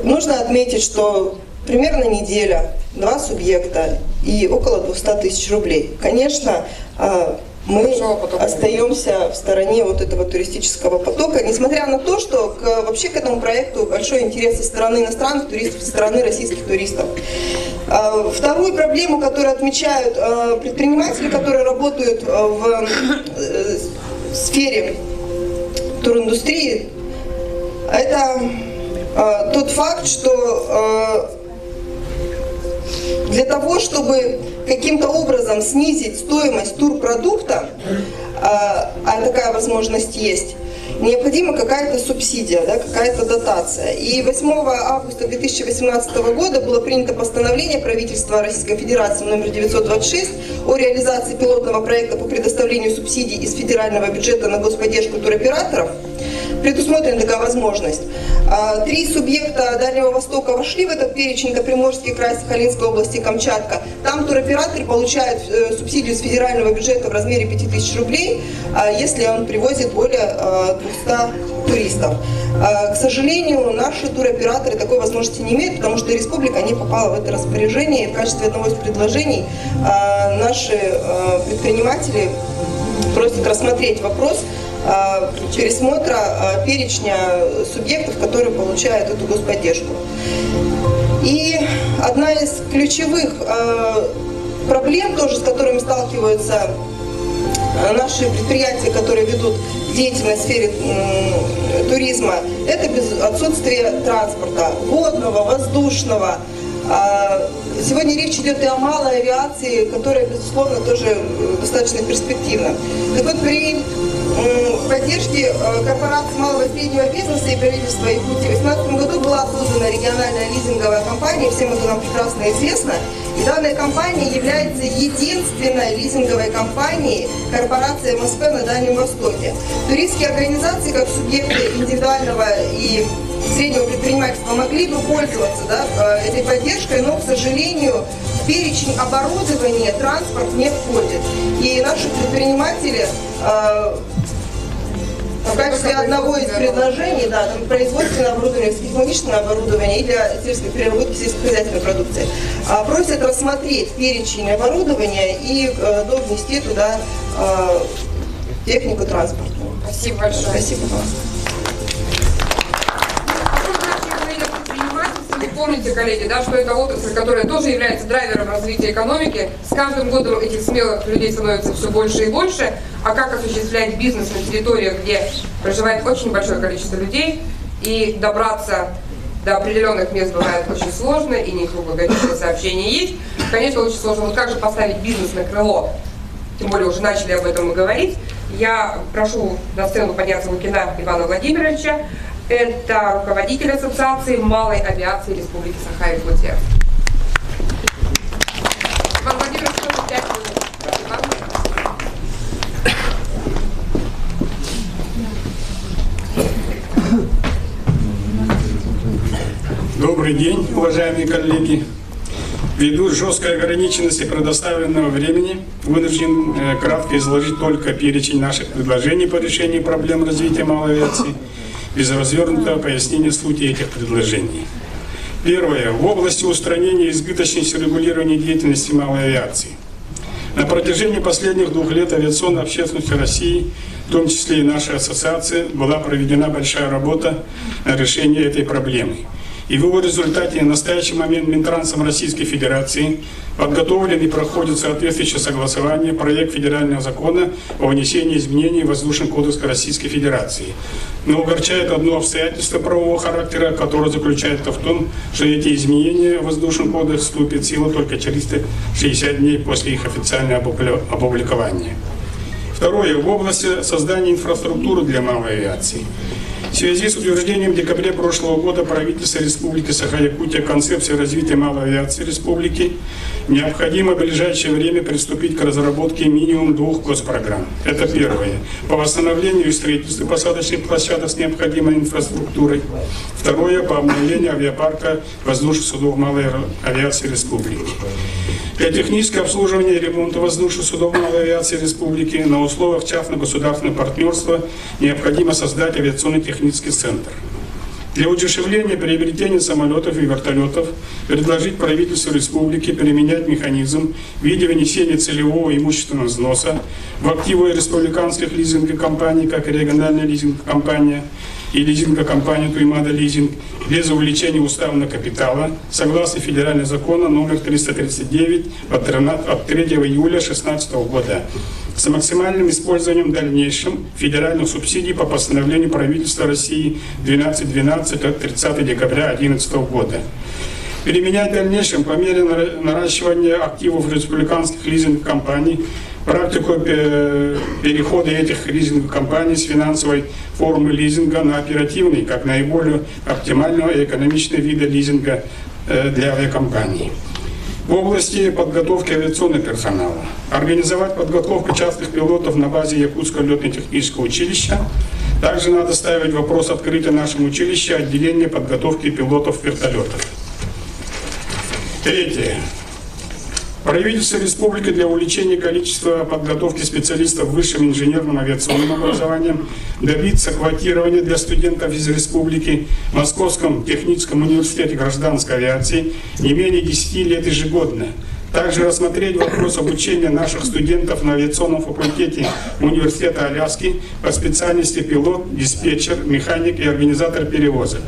нужно отметить, что примерно неделя, 2 субъекта и около 200 тысяч рублей. Конечно, мы остаемся в стороне вот этого туристического потока, несмотря на то, что вообще к этому проекту большой интерес со стороны иностранных туристов, со стороны российских туристов. Вторую проблему, которую отмечают предприниматели, которые работают в сфере туриндустрии, это тот факт, что для того, чтобы каким-то образом снизить стоимость турпродукта, а такая возможность есть, необходима какая-то субсидия, да, какая-то дотация. И 8 августа 2018 года было принято постановление правительства Российской Федерации номер 926 о реализации пилотного проекта по предоставлению субсидий из федерального бюджета на господдержку туроператоров. Предусмотрена такая возможность. 3 субъекта Дальнего Востока вошли в этот перечень: это Приморский край, Сахалинская область и Камчатка. Там туроператор получает субсидию с федерального бюджета в размере 5000 рублей, если он привозит более 200 туристов. К сожалению, наши туроператоры такой возможности не имеют, потому что республика не попала в это распоряжение. И в качестве одного из предложений наши предприниматели просят рассмотреть вопрос пересмотра перечня субъектов, которые получают эту господдержку. И одна из ключевых проблем, тоже с которыми сталкиваются наши предприятия, которые ведут деятельность в сфере туризма, это отсутствие транспорта водного, воздушного. Сегодня речь идет и о малой авиации, которая, безусловно, тоже достаточно перспективна. Так вот, при поддержке корпорации малого и среднего бизнеса и правительства Якутии в 2018 году была создана региональная лизинговая компания, всем это нам прекрасно известно. И данная компания является единственной лизинговой компанией корпорации МСП на Дальнем Востоке. Туристские организации, как субъекты индивидуального и среднего предпринимательства, могли бы пользоваться, да, этой поддержкой, но, к сожалению, в перечень оборудования транспорт не входит. И наши предприниматели в качестве одного из предложений, да, там производственное оборудование, технологичное оборудование и для сельской переработки сельскохозяйственной продукции, просят рассмотреть перечень оборудования и довнести туда технику транспортную. Спасибо большое. Спасибо вам. Вы помните, коллеги, да, что это отрасль, которая тоже является драйвером развития экономики. С каждым годом этих смелых людей становится все больше и больше. А как осуществлять бизнес на территориях, где проживает очень большое количество людей, и добраться до определенных мест бывает очень сложно, и не круглогодичные сообщения есть. Конечно, очень сложно. Вот как же поставить бизнес на крыло? Тем более уже начали об этом и говорить. Я прошу на сцену подняться Лукина Ивана Владимировича. Это руководитель Ассоциации малой авиации Республики Саха-Якутия. Иван Владимирович, 5 минут. Добрый день, уважаемые коллеги. Ввиду жесткой ограниченности предоставленного времени, вынужден кратко изложить только перечень наших предложений по решению проблем развития малой авиации, без развернутого пояснения сути этих предложений. Первое. В области устранения избыточности регулирования деятельности малой авиации. На протяжении последних 2 лет авиационной общественности России, в том числе и нашей ассоциации, была проведена большая работа на решение этой проблемы. И в его результате в настоящий момент Минтрансом Российской Федерации подготовлен и проходит соответствующее согласование проект федерального закона о внесении изменений в Воздушный кодекс Российской Федерации. Но огорчает одно обстоятельство правового характера, которое заключается в том, что эти изменения в Воздушный кодекс вступят в силу только через 60 дней после их официального опубликования. Второе. В области создания инфраструктуры для малой авиации. В связи с утверждением в декабре прошлого года правительства Республики Саха-Якутия концепции развития малой авиации республики необходимо в ближайшее время приступить к разработке минимум 2 госпрограмм. Это первое. По восстановлению и строительству посадочных площадок с необходимой инфраструктурой. Второе. По обновлению авиапарка воздушных судов малой авиации республики. Для технического обслуживания и ремонта воздушных судов малой авиации республики на условиях частно-государственного партнерства необходимо создать авиационно-технический центр. Для удешевления приобретения самолетов и вертолетов предложить правительству республики применять механизм в виде внесения целевого имущественного взноса в активы республиканских лизинговых компаний, как и региональная лизинговая компания и лизинговая компания Туймада Лизинг, без увеличения уставного капитала, согласно федерального закона номер 339 от 3 июля 2016 года, с максимальным использованием в дальнейшем федеральных субсидий по постановлению правительства России 1212 от 30 декабря 2011 года. Применять в дальнейшем по мере наращивания активов республиканских лизинговых компаний практику перехода этих лизинговых компаний с финансовой формы лизинга на оперативный, как наиболее оптимального и экономичного вида лизинга для авиакомпаний. В области подготовки авиационного персонала. Организовать подготовку частных пилотов на базе Якутского летно-технического училища. Также надо ставить вопрос открытия в нашем училище отделения подготовки пилотов вертолетов. Третье. Правительство республики для увеличения количества подготовки специалистов высшим инженерным авиационным образованием добиться квотирования для студентов из республики в Московском техническом университете гражданской авиации не менее 10 лет ежегодно. Также рассмотреть вопрос обучения наших студентов на авиационном факультете Университета Аляски по специальности пилот, диспетчер, механик и организатор перевозок.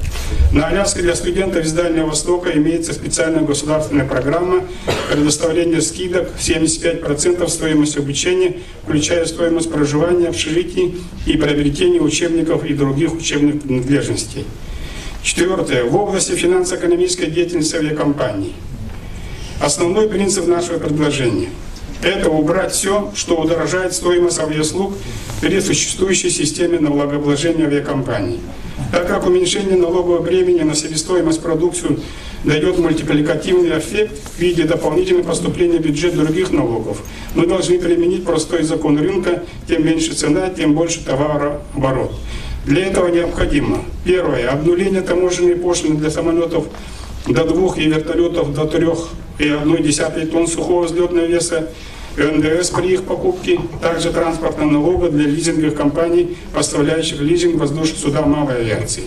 На Аляске для студентов из Дальнего Востока имеется специальная государственная программа предоставления скидок в 75% стоимости обучения, включая стоимость проживания, общежитий и приобретения учебников и других учебных принадлежностей. Четвертое. В области финансово-экономической деятельности авиакомпаний. Основной принцип нашего предложения – это убрать все, что удорожает стоимость авиаслуг при существующей системе налогообложения авиакомпаний. Так как уменьшение налогового бремени на себестоимость продукции дает мультипликативный эффект в виде дополнительного поступления в бюджет других налогов, мы должны применить простой закон рынка: тем меньше цена, тем больше товарооборот. Для этого необходимо: первое – обнуление таможенной пошлины для самолетов до 2 и вертолетов до 3,1 тонн сухого взлетного веса, НДС при их покупке, также транспортного налога для лизинговых компаний, поставляющих лизинг воздушных судов малой авиации.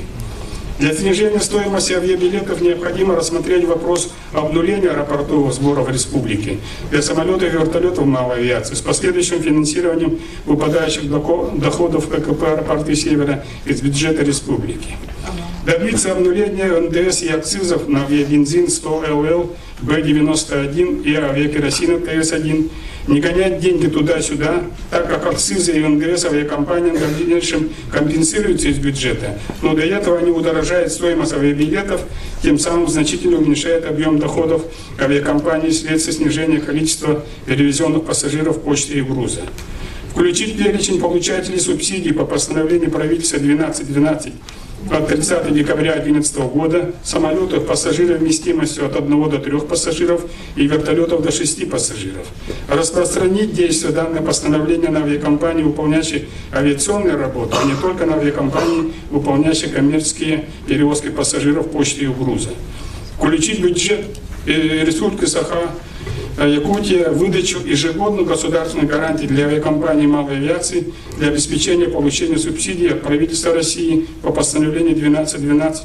Для снижения стоимости авиабилетов необходимо рассмотреть вопрос обнуления аэропортовых сборов республики для самолетов и вертолетов малой авиации с последующим финансированием выпадающих доходов ККП «Аэропорты Севера» из бюджета республики. Добиться обнуления НДС и акцизов на авиабензин 100 ЛЛ, Б-91 и авиакеросина ТС-1, не гонять деньги туда-сюда, так как акцизы и НДС авиакомпаниям в дальнейшем компенсируются из бюджета, но для этого они удорожают стоимость авиабилетов, тем самым значительно уменьшает объем доходов авиакомпаний вследствие снижения количества перевезенных пассажиров, почты и груза. Включить перечень получателей субсидий по постановлению правительства 1212 от 30 декабря 2011 года самолетов пассажиров вместимостью от 1 до 3 пассажиров и вертолетов до 6 пассажиров. Распространить действие данного постановления на авиакомпании, выполняющие авиационные работы, а не только на авиакомпании, выполняющие коммерческие перевозки пассажиров, почты и груза. Включить бюджет Республики Саха-Якутия выдачу ежегодных государственных гарантий для авиакомпаний малой авиации для обеспечения получения субсидий от правительства России по постановлению 1212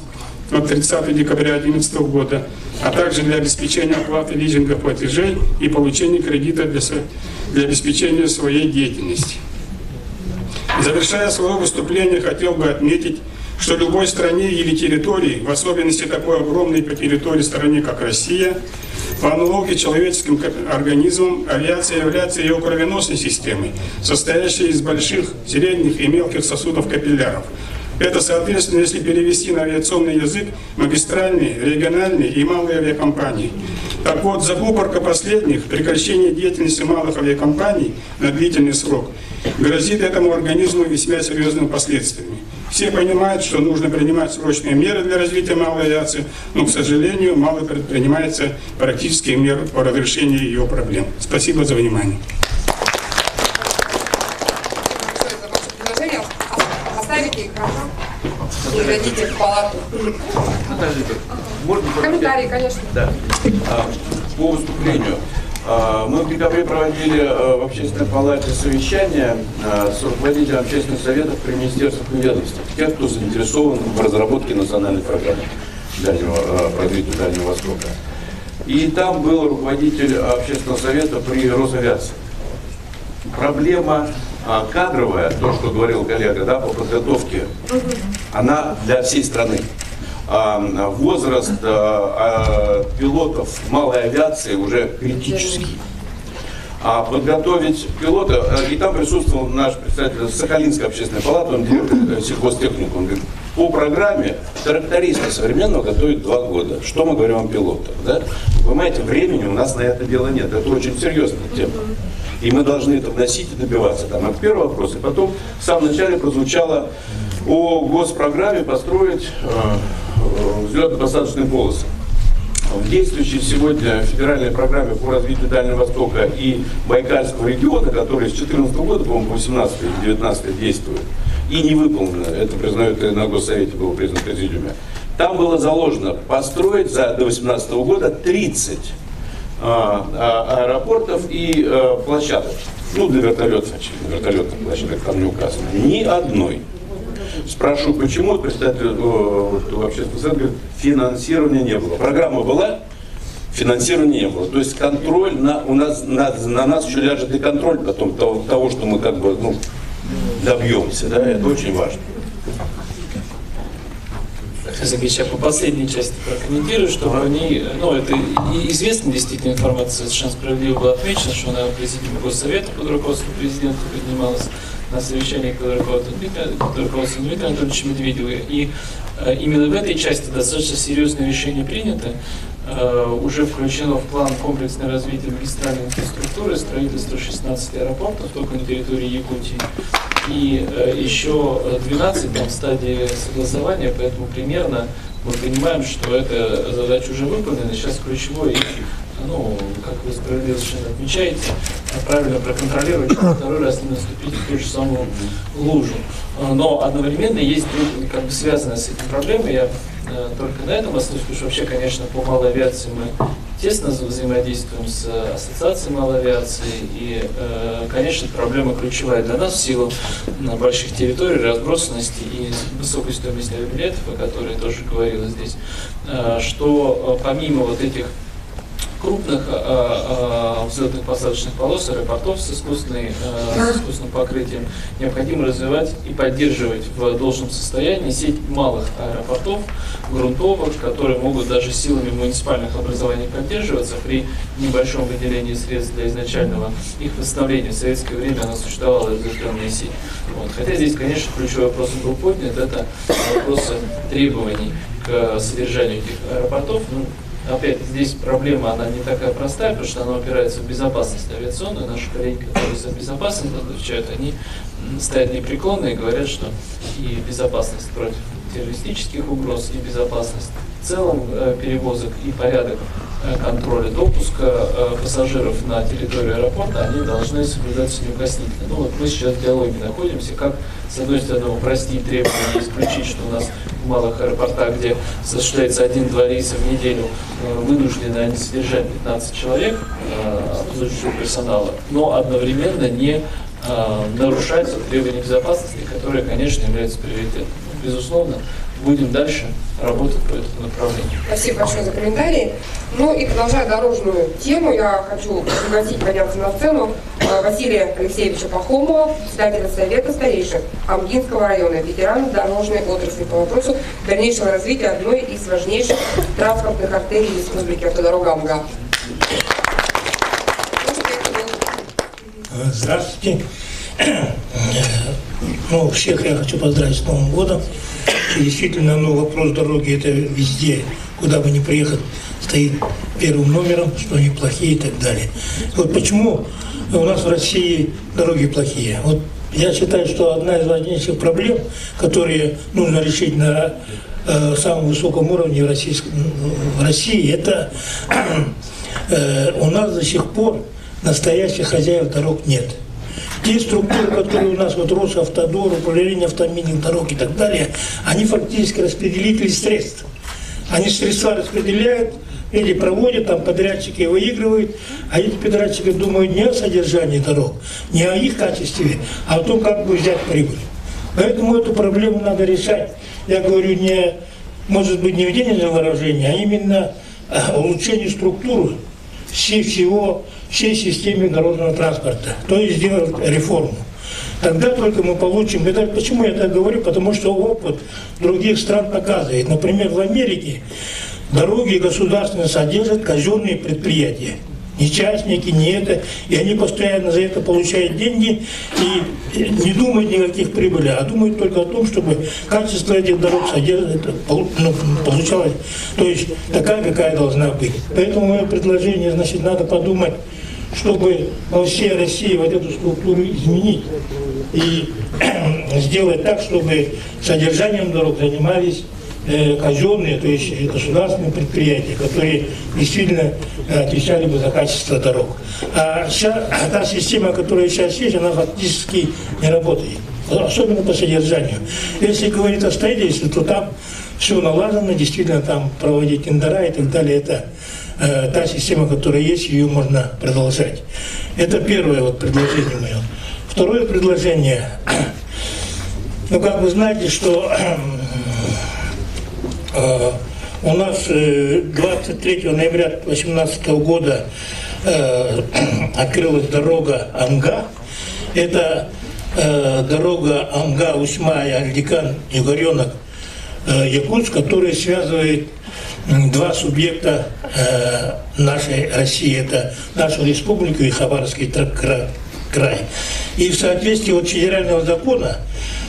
от 30 декабря 2011 года, а также для обеспечения оплаты лизинговых платежей и получения кредита для обеспечения своей деятельности. Завершая свое выступление, хотел бы отметить, что любой стране или территории, в особенности такой огромной по территории стране, как Россия, по аналогии с человеческим организмом, авиация является ее кровеносной системой, состоящей из больших, средних и мелких сосудов капилляров. Это, соответственно, если перевести на авиационный язык, магистральные, региональные и малые авиакомпании. Так вот, закупорка последних, прекращение деятельности малых авиакомпаний на длительный срок грозит этому организму весьма серьезными последствиями. Все понимают, что нужно принимать срочные меры для развития малой авиации, но, к сожалению, мало предпринимается практические меры по разрешению ее проблем. Спасибо за внимание. Оставите их, хорошо? И дадите в палату. Комментарии, конечно. Да. По выступлению. Мы в декабре проводили в Общественной палате совещание с руководителем общественных советов при министерствах и ведомствах, тех, кто заинтересован в разработке национальной программы по развитию Дальнего Востока. И там был руководитель общественного совета при Росавиации. Проблема кадровая, то, что говорил коллега, да, по подготовке, она для всей страны. Возраст пилотов малой авиации уже критический. Подготовить пилота, и там присутствовал наш представитель Сахалинской общественной палаты, он директор сельхозтехника, он говорит, по программе тракториста современного готовят 2 года. Что мы говорим о пилотах? Да? Вы понимаете, времени у нас на это дело нет, это очень серьезная тема. И мы должны это вносить и добиваться. Там, это первый вопрос. И потом в самом начале прозвучало о госпрограмме построить взлетно-посадочные полосы. В действующей сегодня федеральной программе по развитию Дальнего Востока и Байкальского региона, который с 2014 года, по-моему, по 2018 или 2019 действует, и не выполнено, это признают и на Госсовете, было признано в президиуме, там было заложено построить до 2018 года 30 аэропортов и площадок. Ну, для вертолетов, очевидно, вертолетных площадок там не указано. Ни одной. Спрашиваю, почему, представитель общественного совета говорит, финансирования не было. Программа была, финансирования не было. То есть контроль, на нас еще ляжет и контроль потом того, что мы как бы добьемся. Да? Это очень важно. Я по последней части прокомментирую, что в ней, это известная действительно информация, совершенно справедливо было отмечено, что на президиуме Госсовета под руководством президента поднималась на совещании под руководством Дмитрия Анатольевича Медведева. И именно в этой части достаточно серьезные решения приняты. Уже включено в план комплексное развитие магистральной инфраструктуры, строительство 16 аэропортов только на территории Якутии. И еще 12 там в стадии согласования, поэтому примерно мы понимаем, что эта задача уже выполнена. Сейчас ключевое, как вы справедливо совершенно отмечаете, правильно проконтролировать, чтобы второй раз не наступить в ту же самую лужу. Но одновременно есть связанная с этим проблемой. Я только на этом остановлюсь, потому что вообще, конечно, по малой авиации мы тесно взаимодействуем с Ассоциацией малой авиации. И, конечно, проблема ключевая для нас в силу больших территорий, разбросанности и высокой стоимости авиабилетов, о которой тоже говорилось здесь, что помимо вот этих крупных взлетных посадочных полос, аэропортов с искусственным покрытием, необходимо развивать и поддерживать в должном состоянии сеть малых аэропортов, грунтовых, которые могут даже силами муниципальных образований поддерживаться при небольшом выделении средств для изначального их восстановления. В советское время она существовала, разветвленная сеть. Хотя здесь, конечно, ключевой вопрос был поднят, это вопросы требований к содержанию этих аэропортов. Опять здесь проблема, она не такая простая, потому что она опирается в безопасность авиационную. Наши коллеги, которые за безопасность отвечают, они стоят непреклонно и говорят, что и безопасность против террористических угроз, и безопасность в целом перевозок, и порядок контроля допуска пассажиров на территорию аэропорта, они должны соблюдаться неукоснительно. Мы сейчас в диалоге находимся, как, с одной стороны, упростить требования, исключить, что у нас в малых аэропортах, где осуществляется 1-2 рейса в неделю, вынуждены они содержать 15 человек обслуживающего персонала, но одновременно не нарушать требования безопасности, которые, конечно, являются приоритетом. Безусловно, будем дальше работать по этому направлению. Спасибо большое за комментарии. Ну и продолжая дорожную тему, я хочу пригласить подняться на сцену Василия Алексеевича Пахомова, председателя Совета старейшин Амгинского района, ветерана дорожной отрасли по вопросу дальнейшего развития одной из важнейших транспортных артерий Республики, автодорога Амга. Здравствуйте. Ну, всех я хочу поздравить с Новым годом. И действительно, вопрос дороги это везде, куда бы ни приехать, стоит первым номером, что они плохие и так далее. Вот почему у нас в России дороги плохие. Вот я считаю, что одна из важнейших проблем, которые нужно решить на самом высоком уровне в России, это у нас до сих пор настоящих хозяев дорог нет. Те структуры, которые у нас, вот Росавтодор, управление автомобильных дорог и так далее, они фактически распределители средств. Они средства распределяют или проводят, там подрядчики выигрывают, а эти подрядчики думают не о содержании дорог, не о их качестве, а о том, как бы взять прибыль. Поэтому эту проблему надо решать. Я говорю, может быть, не в денежном выражении, а именно улучшение структуры всей системы дорожного транспорта, то есть сделать реформу. Тогда только мы получим, это, почему я так говорю, потому что опыт других стран показывает. Например, в Америке дороги государственные содержат казенные предприятия. Не частники, не это. И они постоянно за это получают деньги и не думают никаких прибыли, а думают только о том, чтобы качество этих дорог получалось, то есть такая, какая должна быть. Поэтому мое предложение, значит, надо подумать, чтобы во всей России вот эту структуру изменить и сделать так, чтобы содержанием дорог занимались казенные, то есть государственные предприятия, которые действительно отвечали бы за качество дорог. А та система, которая сейчас есть, она фактически не работает, особенно по содержанию. Если говорить о строительстве, то там все налажено, действительно там проводить тендера и так далее, это та система, которая есть, ее можно продолжать. Это первое предложение мое. Второе предложение. Как вы знаете, что у нас 23 ноября 2018 года открылась дорога Амга. Это дорога Амга-Усьмай, Альдикан, Егоренок, Якутск, которая связывает два субъекта нашей России. Это нашу республику и Хабаровский край. И в соответствии федерального закона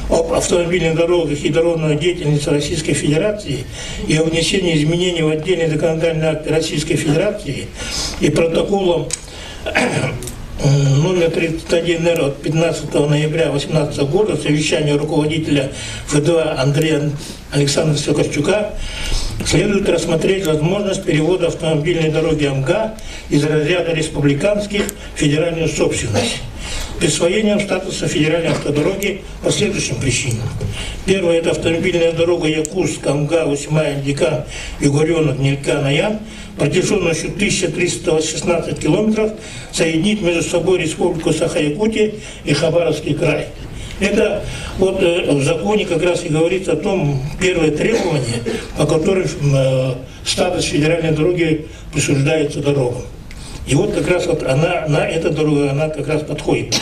об автомобильных дорогах и дорожной деятельности Российской Федерации и о внесении изменений в отдельные законодательные акты Российской Федерации и протоколом номер 31-р от 15 ноября 2018 года совещания руководителя ФДА Андрея Александровича Корчука следует рассмотреть возможность перевода автомобильной дороги Амга из разряда республиканских в федеральную собственность присвоением статуса федеральной автодороги по следующим причинам. Первое – это автомобильная дорога Якутск, Амга, Усьмай, Альдикан, Егоренок, Нелька, Наян, протяженностью 1316 километров, соединить между собой Республику Саха-Якутия и Хабаровский край. Это в законе как раз и говорится о том, первое требование, по которым статус федеральной дороги присуждается дорогам. И как раз эта дорога, она как раз подходит.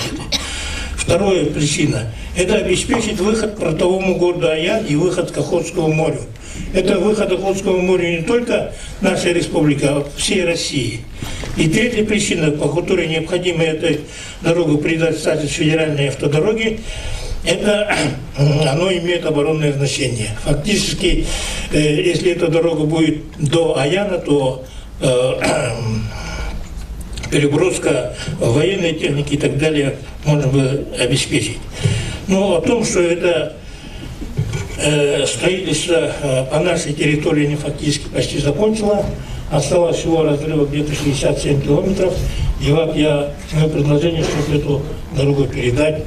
Вторая причина – это обеспечить выход к портовому городу Аян и выход к Охотскому морю. Это выход к Охотскому морю не только нашей республики, а всей России. И третья причина, по которой необходимо эту дорогу придать статус федеральной автодороги, это оно имеет оборонное значение. Фактически, если эта дорога будет до Аяна, то переброска военной техники и так далее можно бы обеспечить. Но о том, что это строительство по нашей территории не фактически почти закончило, осталось всего разрыва где-то 67 километров. И мое предложение, чтобы эту дорогу передать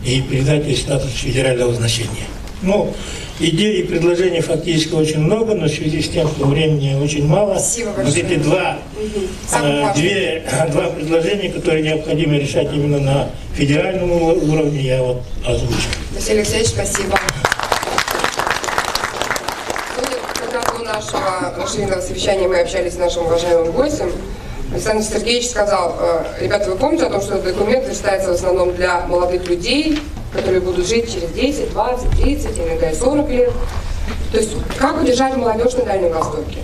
ей статус федерального значения. Идей и предложений фактически очень много, но в связи с тем, что времени очень мало, вот эти два предложения, которые необходимо решать именно на федеральном уровне, я озвучу. Василий Алексеевич, спасибо. нашего расширенного совещания мы общались с нашим уважаемым гостем. Александр Сергеевич сказал: ребята, вы помните о том, что этот документ считается в основном для молодых людей, которые будут жить через 10, 20, 30, иногда и 40 лет. То есть как удержать молодежь на Дальнем Востоке?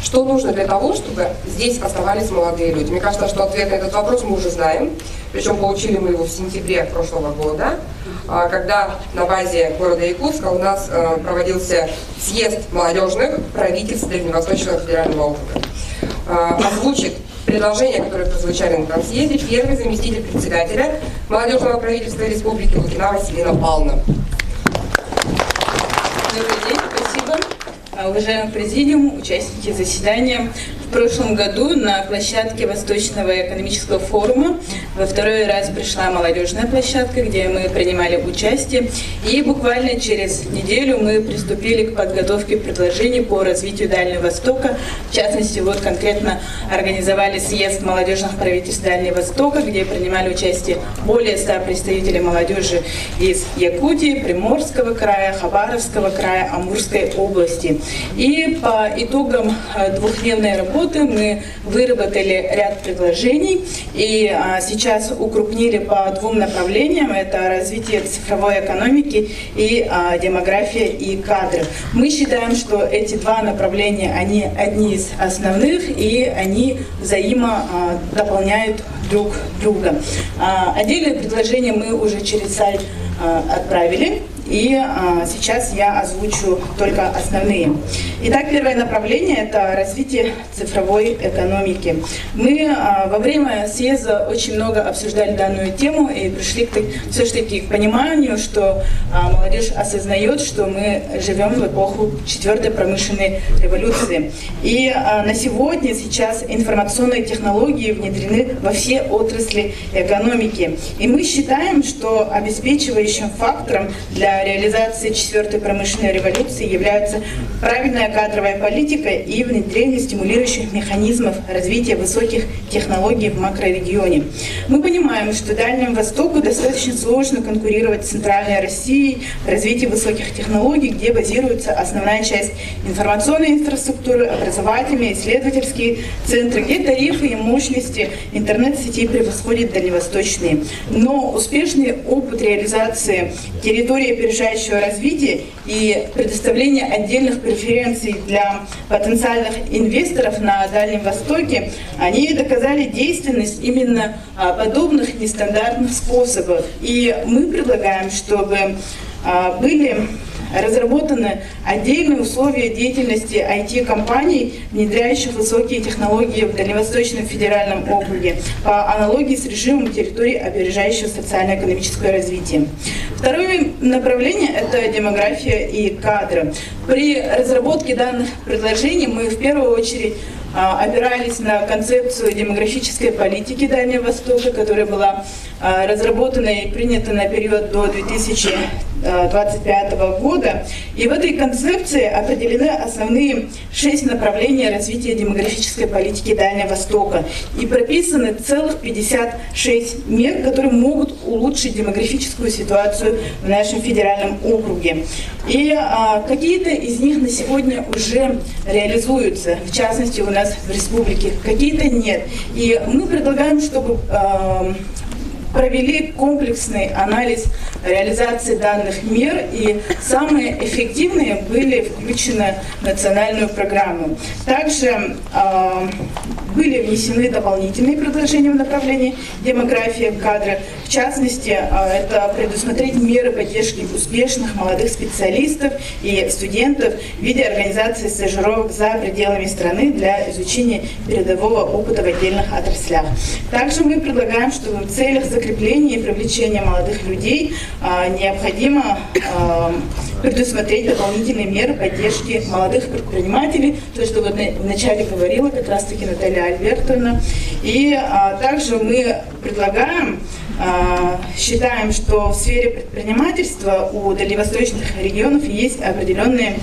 Что нужно для того, чтобы здесь оставались молодые люди? Мне кажется, что ответ на этот вопрос мы уже знаем. Причем получили мы его в сентябре прошлого года, когда на базе города Якутска у нас проводился съезд молодежных правительств Дальневосточного федерального округа. Озвучит предложения, которые прозвучали на этом съезде, первый заместитель председателя молодежного правительства Республики Лукина Василина Павловна. Добрый день, спасибо. Уважаемый президиум, участники заседания. В прошлом году на площадке Восточного экономического форума во второй раз пришла молодежная площадка, где мы принимали участие. И буквально через неделю мы приступили к подготовке предложений по развитию Дальнего Востока. В частности, вот конкретно организовали съезд молодежных правительств Дальнего Востока, где принимали участие более 100 представителей молодежи из Якутии, Приморского края, Хабаровского края, Амурской области. И по итогам двухдневной работы мы выработали ряд предложений и сейчас укрупнили по двум направлениям. Это развитие цифровой экономики и демография и кадры. Мы считаем, что эти два направления, они одни из основных и они взаимодополняют друг друга. Отдельные предложения мы уже через сайт отправили. И сейчас я озвучу только основные. Итак, первое направление – это развитие цифровой экономики. Мы во время съезда очень много обсуждали данную тему и пришли все-таки к пониманию, что молодежь осознает, что мы живем в эпоху 4-й промышленной революции. И на сегодня сейчас информационные технологии внедрены во все отрасли экономики. И мы считаем, что обеспечивающим фактором для реализации 4-й промышленной революции являются правильная кадровая политика и внедрение стимулирующих механизмов развития высоких технологий в макрорегионе. Мы понимаем, что Дальнему Востоку достаточно сложно конкурировать с Центральной Россией в развитии высоких технологий, где базируется основная часть информационной инфраструктуры, образовательные, исследовательские центры, где тарифы и мощности интернет-сетей превосходят дальневосточные. Но успешный опыт реализации территории опережающего развития и предоставления отдельных преференций для потенциальных инвесторов на Дальнем Востоке, они доказали действенность именно подобных нестандартных способов. И мы предлагаем, чтобы были разработаны отдельные условия деятельности IT-компаний, внедряющих высокие технологии в Дальневосточном федеральном округе, по аналогии с режимом территории, опережающего социально-экономическое развитие. Второе направление – это демография и кадры. При разработке данных предложений мы в первую очередь опирались на концепцию демографической политики Дальнего Востока, которая была разработана и принята на период до 2025 года. И в этой концепции определены основные 6 направлений развития демографической политики Дальнего Востока. И прописаны целых 56 мер, которые могут улучшить демографическую ситуацию в нашем федеральном округе. И какие-то из них на сегодня уже реализуются, в частности у нас в республике, какие-то нет. И мы предлагаем, чтобы провели комплексный анализ реализации данных мер, и самые эффективные были включены в национальную программу. Также были внесены дополнительные предложения в направлении демографии кадры. В частности, это предусмотреть меры поддержки успешных молодых специалистов и студентов в виде организации стажировок за пределами страны для изучения передового опыта в отдельных отраслях. Также мы предлагаем, чтобы в целях закрепления и привлечения молодых людей необходимо предусмотреть дополнительные меры поддержки молодых предпринимателей, то, что вот вначале говорила как раз-таки Наталья Альбертовна. И также мы предлагаем, считаем, что в сфере предпринимательства у дальневосточных регионов есть определенные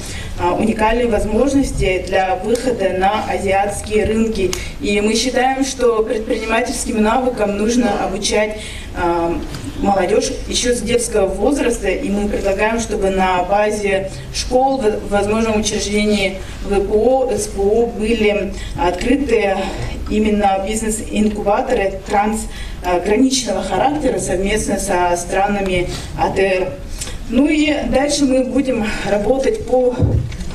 уникальные возможности для выхода на азиатские рынки. И мы считаем, что предпринимательским навыкам нужно обучать молодежь еще с детского возраста, и мы предлагаем, чтобы на базе школ, возможно, учреждений ВПО, СПО были открыты именно бизнес-инкубаторы трансграничного характера совместно со странами АТР. Ну и дальше мы будем работать по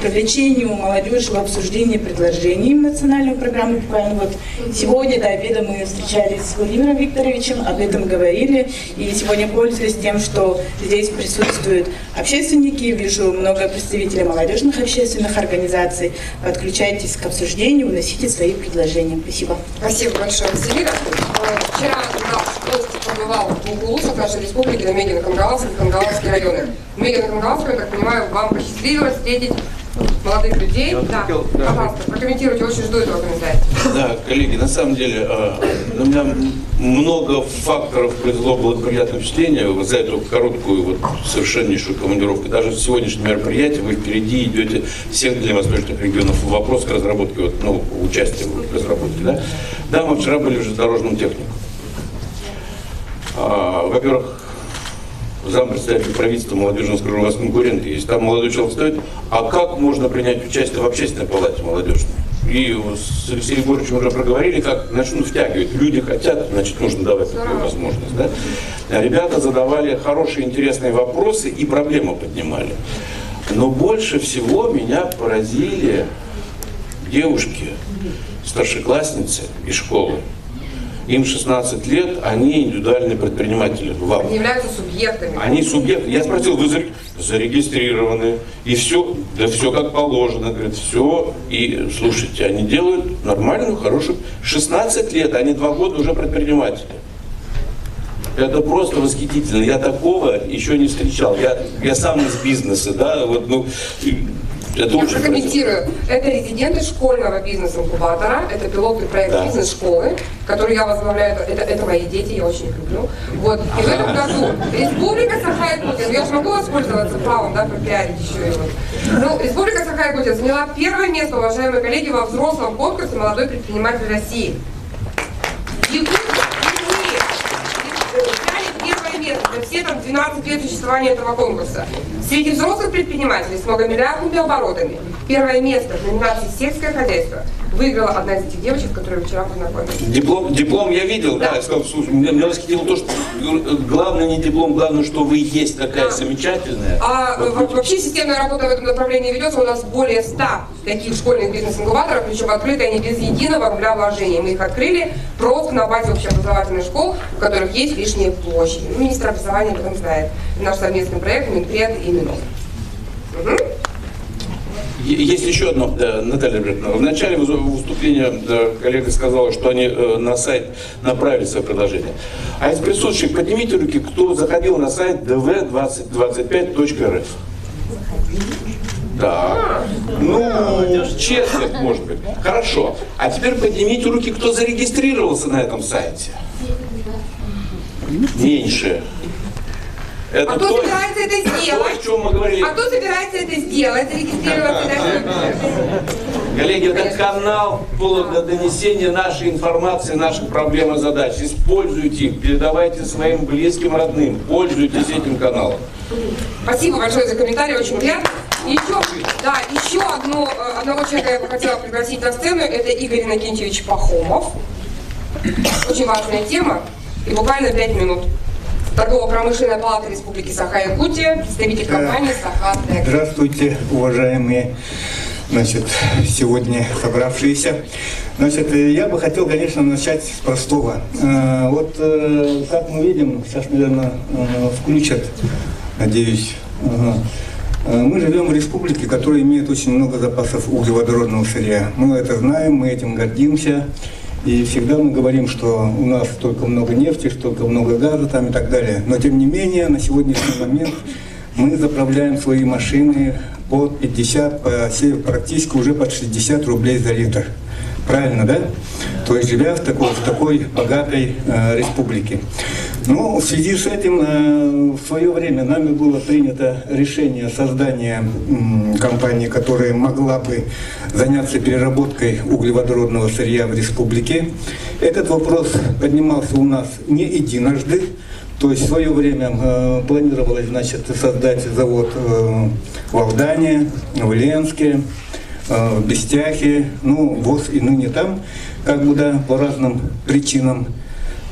привлечению молодежи в обсуждении предложений национальной программы. Буквально вот сегодня до обеда мы встречались с Владимиром Викторовичем, об этом говорили. И сегодня пользуясь тем, что здесь присутствуют общественники, вижу много представителей молодежных общественных организаций. Подключайтесь к обсуждению, вносите свои предложения. Спасибо. Спасибо большое, Василина. Вчера гость побывал в двух улусах нашей республики, на Мегино-Кангаловске и Кангаловске районы. В Мегино-Кангаловске, я так понимаю, вам посчастливилось встретить молодых людей. Да, пожалуйста, прокомментируйте, очень жду этого комментария. Да, коллеги, на самом деле, у меня много факторов произвело благоприятное впечатление за эту короткую, вот, совершеннейшую командировку. Даже в сегодняшнем мероприятии вы впереди идете всех дальневосточных регионов в вопрос к разработке, вот, ну, участия в разработке. Да? Да, мы вчера были в железнодорожном технику. Во-первых, зампредседатель правительства молодежного скажу, у вас конкуренты есть. Там молодой человек стоит, а как можно принять участие в общественной палате молодежной? И с Алексеем Егоровичем уже проговорили, как начнут втягивать. Люди хотят, значит, нужно давать такую возможность. Да? Ребята задавали хорошие, интересные вопросы и проблемы поднимали. Но больше всего меня поразили девушки, старшеклассницы из школы. Им 16 лет, они индивидуальные предприниматели. Вам. Они являются субъектами. Они субъекты. Я спросил, вы зарегистрированы? И все, да все как положено. Говорит, все. И слушайте, они делают нормальную, хорошую. 16 лет, они 2 года уже предприниматели. Это просто восхитительно. Я такого еще не встречал. Я сам из бизнеса, да, вот, ну... Это я прокомментирую. Это резиденты школьного бизнес-инкубатора, это пилотный проект бизнес-школы, который я возглавляю, это мои дети, я очень их люблю. Вот. И в этом году Республика Саха-Якутия, я же могу воспользоваться правом, да, пропиарить еще его. Ну, Республика Саха-Якутия заняла 1-е место, уважаемые коллеги, во взрослом конкурсе «Молодой предприниматель России». За все там 12 лет существования этого конкурса. Среди взрослых предпринимателей с многомиллиардными оборотами 1-е место в номинации «Сельское хозяйство» выиграла одна из этих девочек, с которой вчера познакомились. Диплом я видел, да, я сказал, слушай, меня восхитило то, что главное не диплом, главное, что вы есть такая замечательная. Вообще системная работа в этом направлении ведется. У нас более 100 таких школьных бизнес-инкубаторов, причем открыты они без единого рубля вложения. Мы их открыли просто на базе общеобразовательных школ, в которых есть лишние площади. Ну, министр образования об этом знает. Наш совместный проект Минпред и Минов. Есть еще одно, Наталья Альбертовна. В начале выступления коллега сказала, что они на сайт направили свое предложение. А из присутствующих поднимите руки, кто заходил на сайт dv2025.rf. Да. Ну, честно, может быть. Хорошо. А теперь поднимите руки, кто зарегистрировался на этом сайте. Меньше. Это кто собирается это сделать? О чем мы говорили. А кто собирается это сделать? Зарегистрироваться даже? Коллеги, это канал для донесения нашей информации, наших проблем и задач. Используйте их, передавайте своим близким, родным. Пользуйтесь этим каналом. Спасибо большое за комментарий, очень приятно. Еще одного человека я бы хотела пригласить на сцену. Это Игорь Иннокентьевич Пахомов. Очень важная тема. И буквально 5 минут. Торгово-промышленная палата Республики Саха-Якутия, представитель компании «Саха-Тек». Здравствуйте, уважаемые, значит, сегодня собравшиеся. Значит, я бы хотел, конечно, начать с простого. Вот, как мы видим, сейчас, наверное, включат, надеюсь. Мы живем в республике, которая имеет очень много запасов углеводородного сырья. Мы это знаем, мы этим гордимся. И всегда мы говорим, что у нас столько много нефти, столько много газа там и так далее. Но тем не менее, на сегодняшний момент мы заправляем свои машины под 50, практически уже под 60 рублей за литр. Правильно, да? То есть живя в такой богатой республике. Ну, в связи с этим, в свое время нами было принято решение создания компании, которая могла бы заняться переработкой углеводородного сырья в республике. Этот вопрос поднимался у нас не единожды. То есть в свое время планировалось, значит, создать завод в Алдане, в Ленске, в Бестяхе, ну, ВОЗ и ныне там, как бы, да, по разным причинам.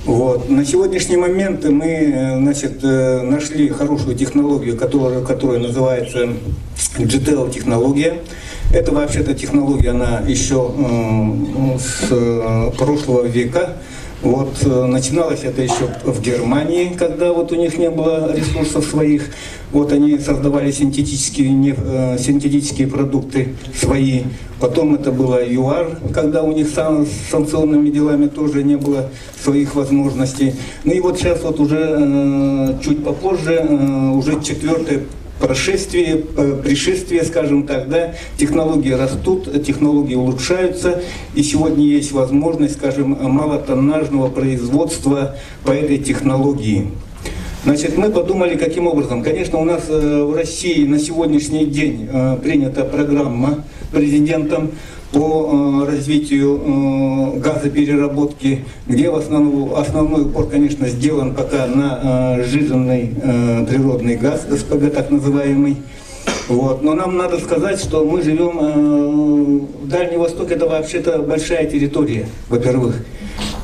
Вот. На сегодняшний момент мы, значит, нашли хорошую технологию, которая называется GTL-технология. Это вообще-то технология, она еще с прошлого века. Вот, начиналось это еще в Германии, когда вот у них не было ресурсов своих. Вот они создавали синтетические продукты свои. Потом это было ЮАР, когда у них с санкционными делами тоже не было своих возможностей. Ну и вот сейчас вот уже чуть попозже, уже четвертое пришествие, скажем так, да, технологии растут, технологии улучшаются, и сегодня есть возможность, скажем, малотоннажного производства по этой технологии. Значит, мы подумали, каким образом. Конечно, у нас в России на сегодняшний день принята программа президентом по развитию газопереработки, где основной упор, конечно, сделан пока на сжиженный природный газ, СПГ так называемый. Вот. Но нам надо сказать, что мы живем в Дальнем Востоке, это вообще-то большая территория, во-первых.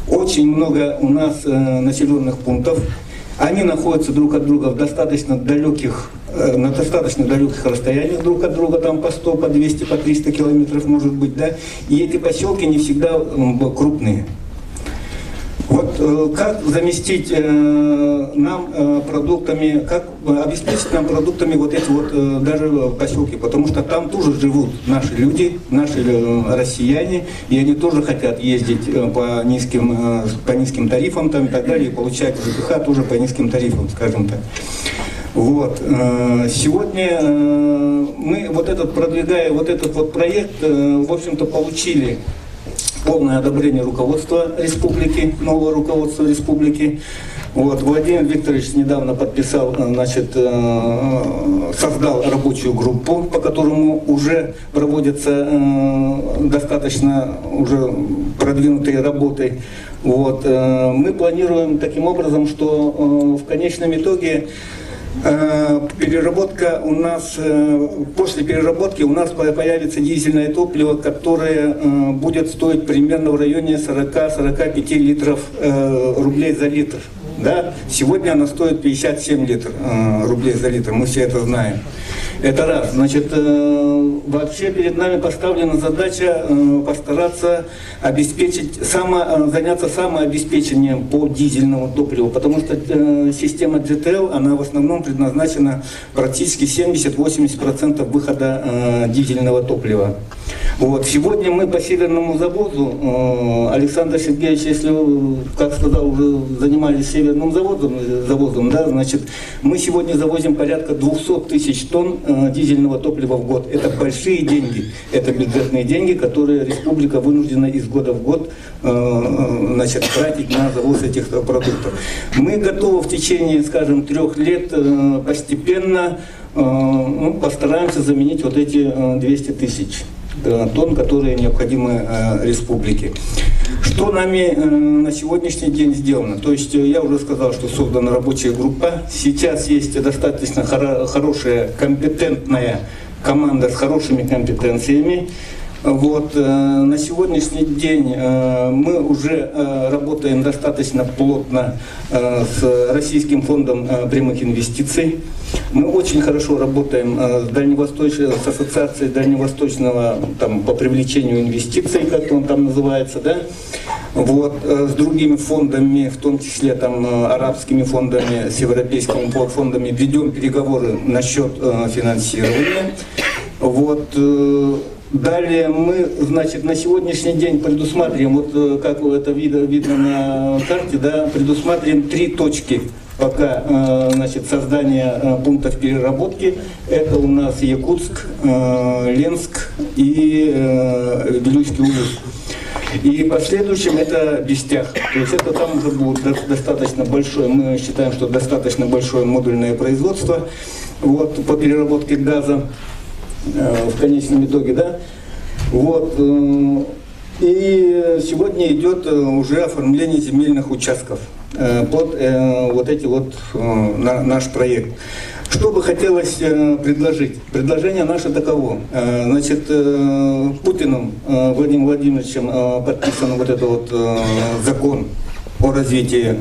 Очень много у нас населенных пунктов. Они находятся друг от друга в достаточно далеких, на достаточно далеких расстояниях друг от друга, там по 100, по 200, по 300 километров может быть, да, и эти поселки не всегда крупные. Вот как заместить нам продуктами, как обеспечить нам продуктами вот эти вот даже поселки, потому что там тоже живут наши люди, наши россияне, и они тоже хотят ездить по низким тарифам там, и так далее, и получать ЖКХ тоже по низким тарифам, скажем так. Вот. Сегодня мы продвигая вот этот вот проект, в общем-то, получили полное одобрение руководства республики, нового руководства республики. Вот. Владимир Викторович недавно подписал, значит, создал рабочую группу, по которому уже проводятся достаточно уже продвинутые работы. Вот. Мы планируем таким образом, что в конечном итоге переработка у нас, после переработки у нас появится дизельное топливо, которое будет стоить примерно в районе 40-45 литров рублей за литр. Да? Сегодня она стоит 57 рублей за литр, мы все это знаем. Это раз. Значит, вообще перед нами поставлена задача постараться обеспечить, заняться самообеспечением по дизельному топливу, потому что система GTL, она в основном предназначена практически 70-80% выхода дизельного топлива. Вот. Сегодня мы по северному завозу, Александр Сергеевич, если вы, как сказал, уже занимались северным завозом, да, значит, мы сегодня завозим порядка 200 тысяч тонн дизельного топлива в год. Это большие деньги, это бюджетные деньги, которые республика вынуждена из года в год, значит, тратить на завоз этих продуктов. Мы готовы в течение, скажем, 3 лет постепенно постараемся заменить вот эти 200 тысяч тонн, которые необходимы республике. Что нами на сегодняшний день сделано? То есть я уже сказал, что создана рабочая группа. Сейчас есть достаточно хорошая, компетентная команда с хорошими компетенциями. Вот, на сегодняшний день мы уже работаем достаточно плотно с Российским фондом прямых инвестиций. Мы очень хорошо работаем с Ассоциацией Дальневосточного по привлечению инвестиций, как он там называется, да? Вот, с другими фондами, в том числе арабскими фондами, с европейскими фондами, ведем переговоры насчет финансирования. Вот, далее мы, значит, на сегодняшний день предусматриваем, вот как это видно на карте, да, предусматриваем 3 точки пока, значит, создания пунктов переработки. Это у нас Якутск, Ленск и Вилюйский уезд. И последующим это Бестях. То есть это там уже будет достаточно большое, мы считаем, что достаточно большое модульное производство вот, по переработке газа в конечном итоге, да. Вот. И сегодня идет уже оформление земельных участков. под вот эти вот наш проект. Что бы хотелось предложить? Предложение наше таково. Значит, Путиным Владимиром Владимировичем подписан вот этот вот закон о развитии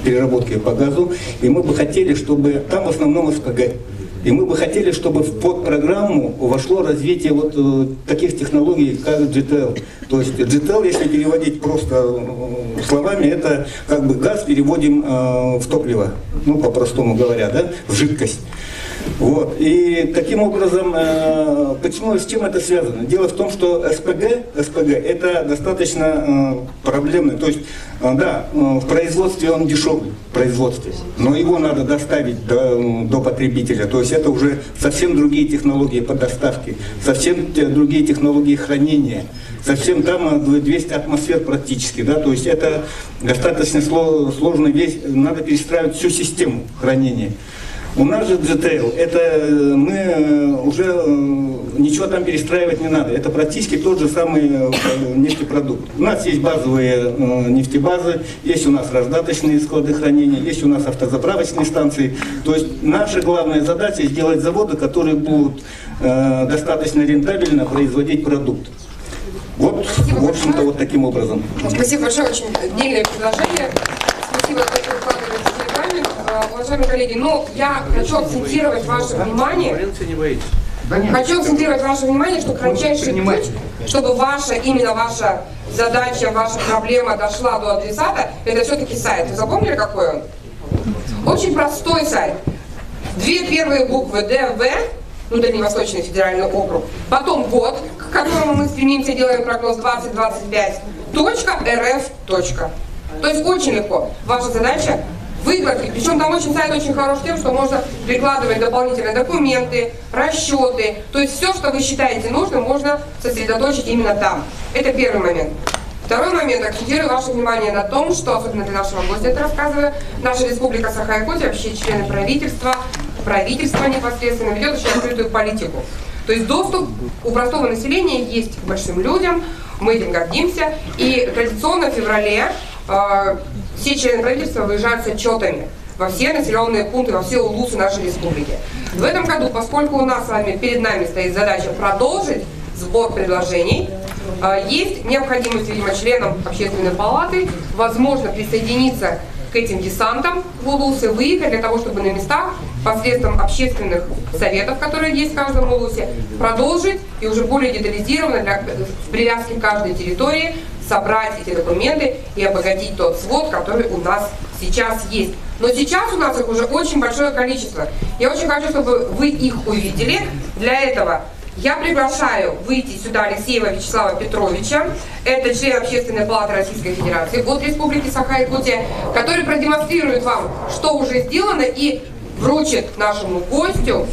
переработки по газу, и мы бы хотели, чтобы там в основном СПГ. И мы бы хотели, чтобы в подпрограмму вошло развитие вот таких технологий, как GTL. То есть GTL, если переводить просто словами, это как бы газ переводим в топливо, ну по-простому говоря, да, в жидкость. Вот. И таким образом, почему, с чем это связано? Дело в том, что СПГ это достаточно проблемный. То есть, да, в производстве он дешевый, в производстве, но его надо доставить до потребителя. То есть это уже совсем другие технологии по доставке, совсем другие технологии хранения. Совсем там 200 атмосфер практически, да, то есть это достаточно сложный весь, надо перестраивать всю систему хранения. У нас же GTL, это мы уже ничего там перестраивать не надо. Это практически тот же самый нефтепродукт. У нас есть базовые нефтебазы, есть у нас раздаточные склады хранения, есть у нас автозаправочные станции. То есть наша главная задача сделать заводы, которые будут достаточно рентабельно производить продукт. Вот, в общем-то, вот таким образом. Спасибо большое, очень отдельное предложение. Спасибо, что вы вкладываете в регламент. Уважаемые коллеги, но я хочу акцентировать ваше внимание. Хочу акцентировать ваше внимание, что кратчайший путь, чтобы именно ваша задача, ваша проблема дошла до адресата, это все-таки сайт. Вы запомнили, какой он? Очень простой сайт. 2 первые буквы ДВ, ну, Дальневосточный федеральный округ, потом год, к которому мы стремимся, делаем прогноз 2025, .rf. То есть очень легко. Ваша задача выкладки. Причем там сайт очень хорош тем, что можно прикладывать дополнительные документы, расчеты. То есть все, что вы считаете нужным, можно сосредоточить именно там. Это первый момент. Второй момент. Акцентирую ваше внимание на том, что, особенно для нашего гостя это рассказываю, наша республика Саха-Якутия, вообще члены правительства непосредственно ведет очень открытую политику. То есть доступ у простого населения есть к большим людям, мы этим гордимся. И традиционно в феврале все члены правительства выезжают с отчетами во все населенные пункты, во все улусы нашей республики. В этом году, поскольку у нас с вами, перед нами стоит задача продолжить сбор предложений, есть необходимость, видимо, членам общественной палаты, возможно, присоединиться к этим десантам в улусы, выехать для того, чтобы на местах посредством общественных советов, которые есть в каждом улусе, продолжить и уже более детализированно в привязке к каждой территории собрать эти документы и обогатить тот свод, который у нас сейчас есть. Но сейчас у нас их уже очень большое количество. Я очень хочу, чтобы вы их увидели. Для этого я приглашаю выйти сюда Алексеева Вячеслава Петровича. Это член Общественной палаты Российской Федерации от Республики Саха-Якутия, который продемонстрирует вам, что уже сделано, и вручит нашему гостю,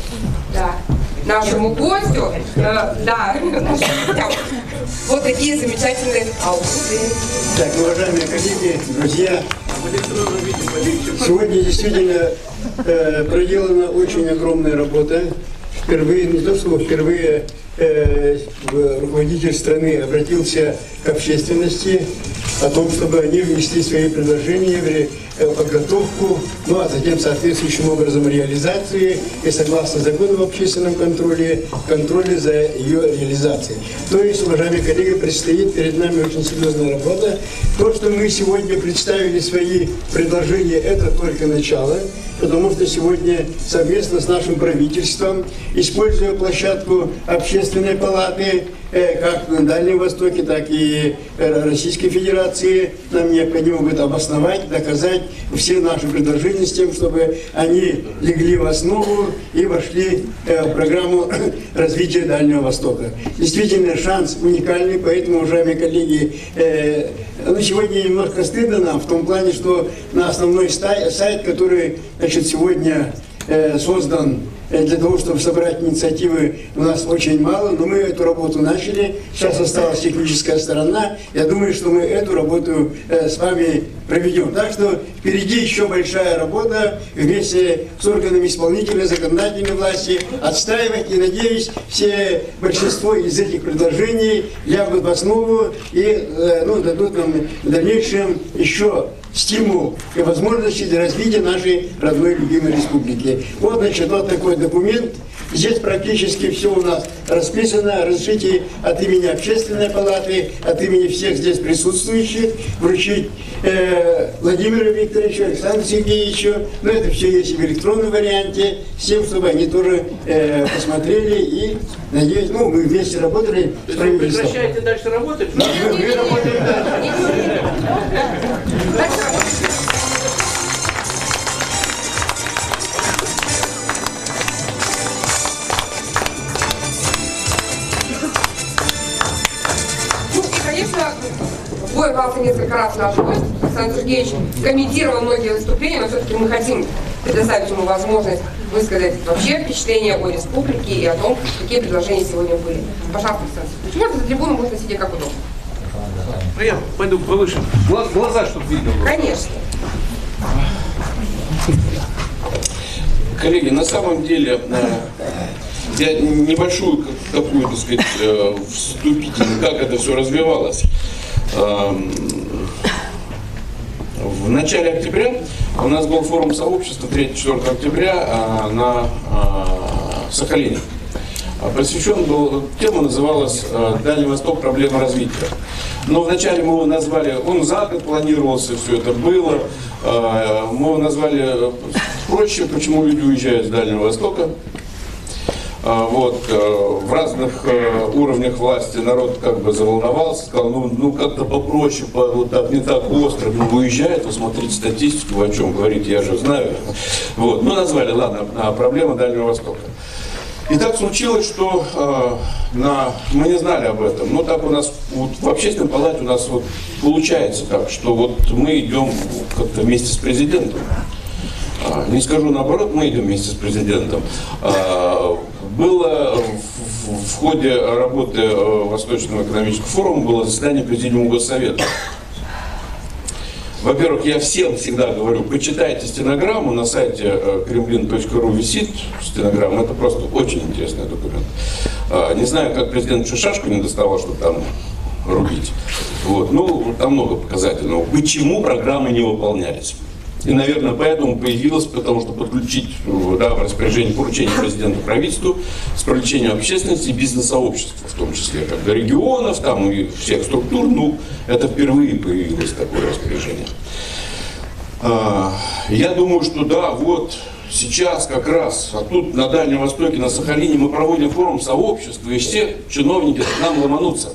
вот такие замечательные аудиты. Так, уважаемые коллеги, друзья, сегодня действительно проделана очень огромная работа. Впервые, не то что впервые, руководитель страны обратился к общественности о том, чтобы они внесли свои предложения в подготовку, ну а затем соответствующим образом реализации и согласно закону об общественном контроле за ее реализацией. То есть, уважаемые коллеги, предстоит перед нами очень серьезная работа. То, что мы сегодня представили свои предложения, это только начало, потому что сегодня совместно с нашим правительством, используя площадку Общественной палаты, как на Дальнем Востоке, так и Российской Федерации, нам необходимо будет обосновать, доказать все наши предложения с тем, чтобы они легли в основу и вошли в программу развития Дальнего Востока. Действительно, шанс уникальный, поэтому, уважаемые коллеги, сегодня немножко стыдно нам в том плане, что на основной сайт, который, значит, сегодня создан для того, чтобы собрать инициативы, у нас очень мало, но мы эту работу начали. Сейчас осталась техническая сторона. Я думаю, что мы эту работу с вами проведем. Так что впереди еще большая работа вместе с органами исполнительной, законодательной власти отстаивать. И, надеюсь, большинство из этих предложений лягут в основу и дадут нам в дальнейшем еще стимул и возможности для развития нашей родной любимой республики. Вот, значит, вот такой документ. Здесь практически все у нас расписано. Разрешите от имени Общественной палаты, от имени всех здесь присутствующих вручить Владимиру Викторовичу, Александру Сергеевичу. Но это все есть и в электронном варианте, с тем, чтобы они тоже посмотрели и, надеюсь, ну, мы вместе работали с правительством. Вы прекращаете дальше работать? Да, мы работаем дальше. Бой вас несколько раз наш гость, Александр Сергеевич, комментировал многие выступления, но все-таки мы хотим предоставить ему возможность высказать вообще впечатление о республике и о том, какие предложения сегодня были. Пожалуйста, Александр Сергеевич, можно за трибуну, можно сидеть как удобно. Ну, я пойду повыше. Глаза, чтобы видно было. Конечно. Коллеги, на самом деле, я небольшую такую, так сказать, вступительную, как это все развивалось. В начале октября у нас был форум сообщества 3-4 октября на Сахалине. Посвящен был, тема называлась «Дальний Восток. Проблема развития». Но вначале мы его назвали, он за год планировался, все это было. Мы его назвали проще, почему люди уезжают с Дальнего Востока. Вот, в разных уровнях власти народ как бы заволновался, сказал, ну как-то попроще, вот так, не так остро, уезжает, вы смотрите статистику, вы о чем говорите, я же знаю. Вот, ну назвали, ладно, проблема Дальнего Востока. И так случилось, что мы не знали об этом, но так у нас вот, в общественной палате у нас вот получается так, что вот мы идем как-то вместе с президентом. Не скажу наоборот, мы идем вместе с президентом. Было в ходе работы Восточного экономического форума было заседание Президиума Госсовета. Во-первых, я всем всегда говорю, почитайте стенограмму, на сайте kremlin.ru висит стенограмма, это просто очень интересный документ. Не знаю, как президент еще шашку не доставал, чтобы там рубить. Вот. Ну, там много показательного. Почему программы не выполнялись? И, наверное, поэтому появилось, потому что подключить в распоряжение поручения президента правительству с привлечением общественности и бизнес-сообщества, в том числе как до регионов, там и всех структур, ну, это впервые появилось такое распоряжение. Я думаю, что да, вот сейчас как раз, а тут на Дальнем Востоке, на Сахалине мы проводим форум сообщества, и все чиновники к нам ломанутся.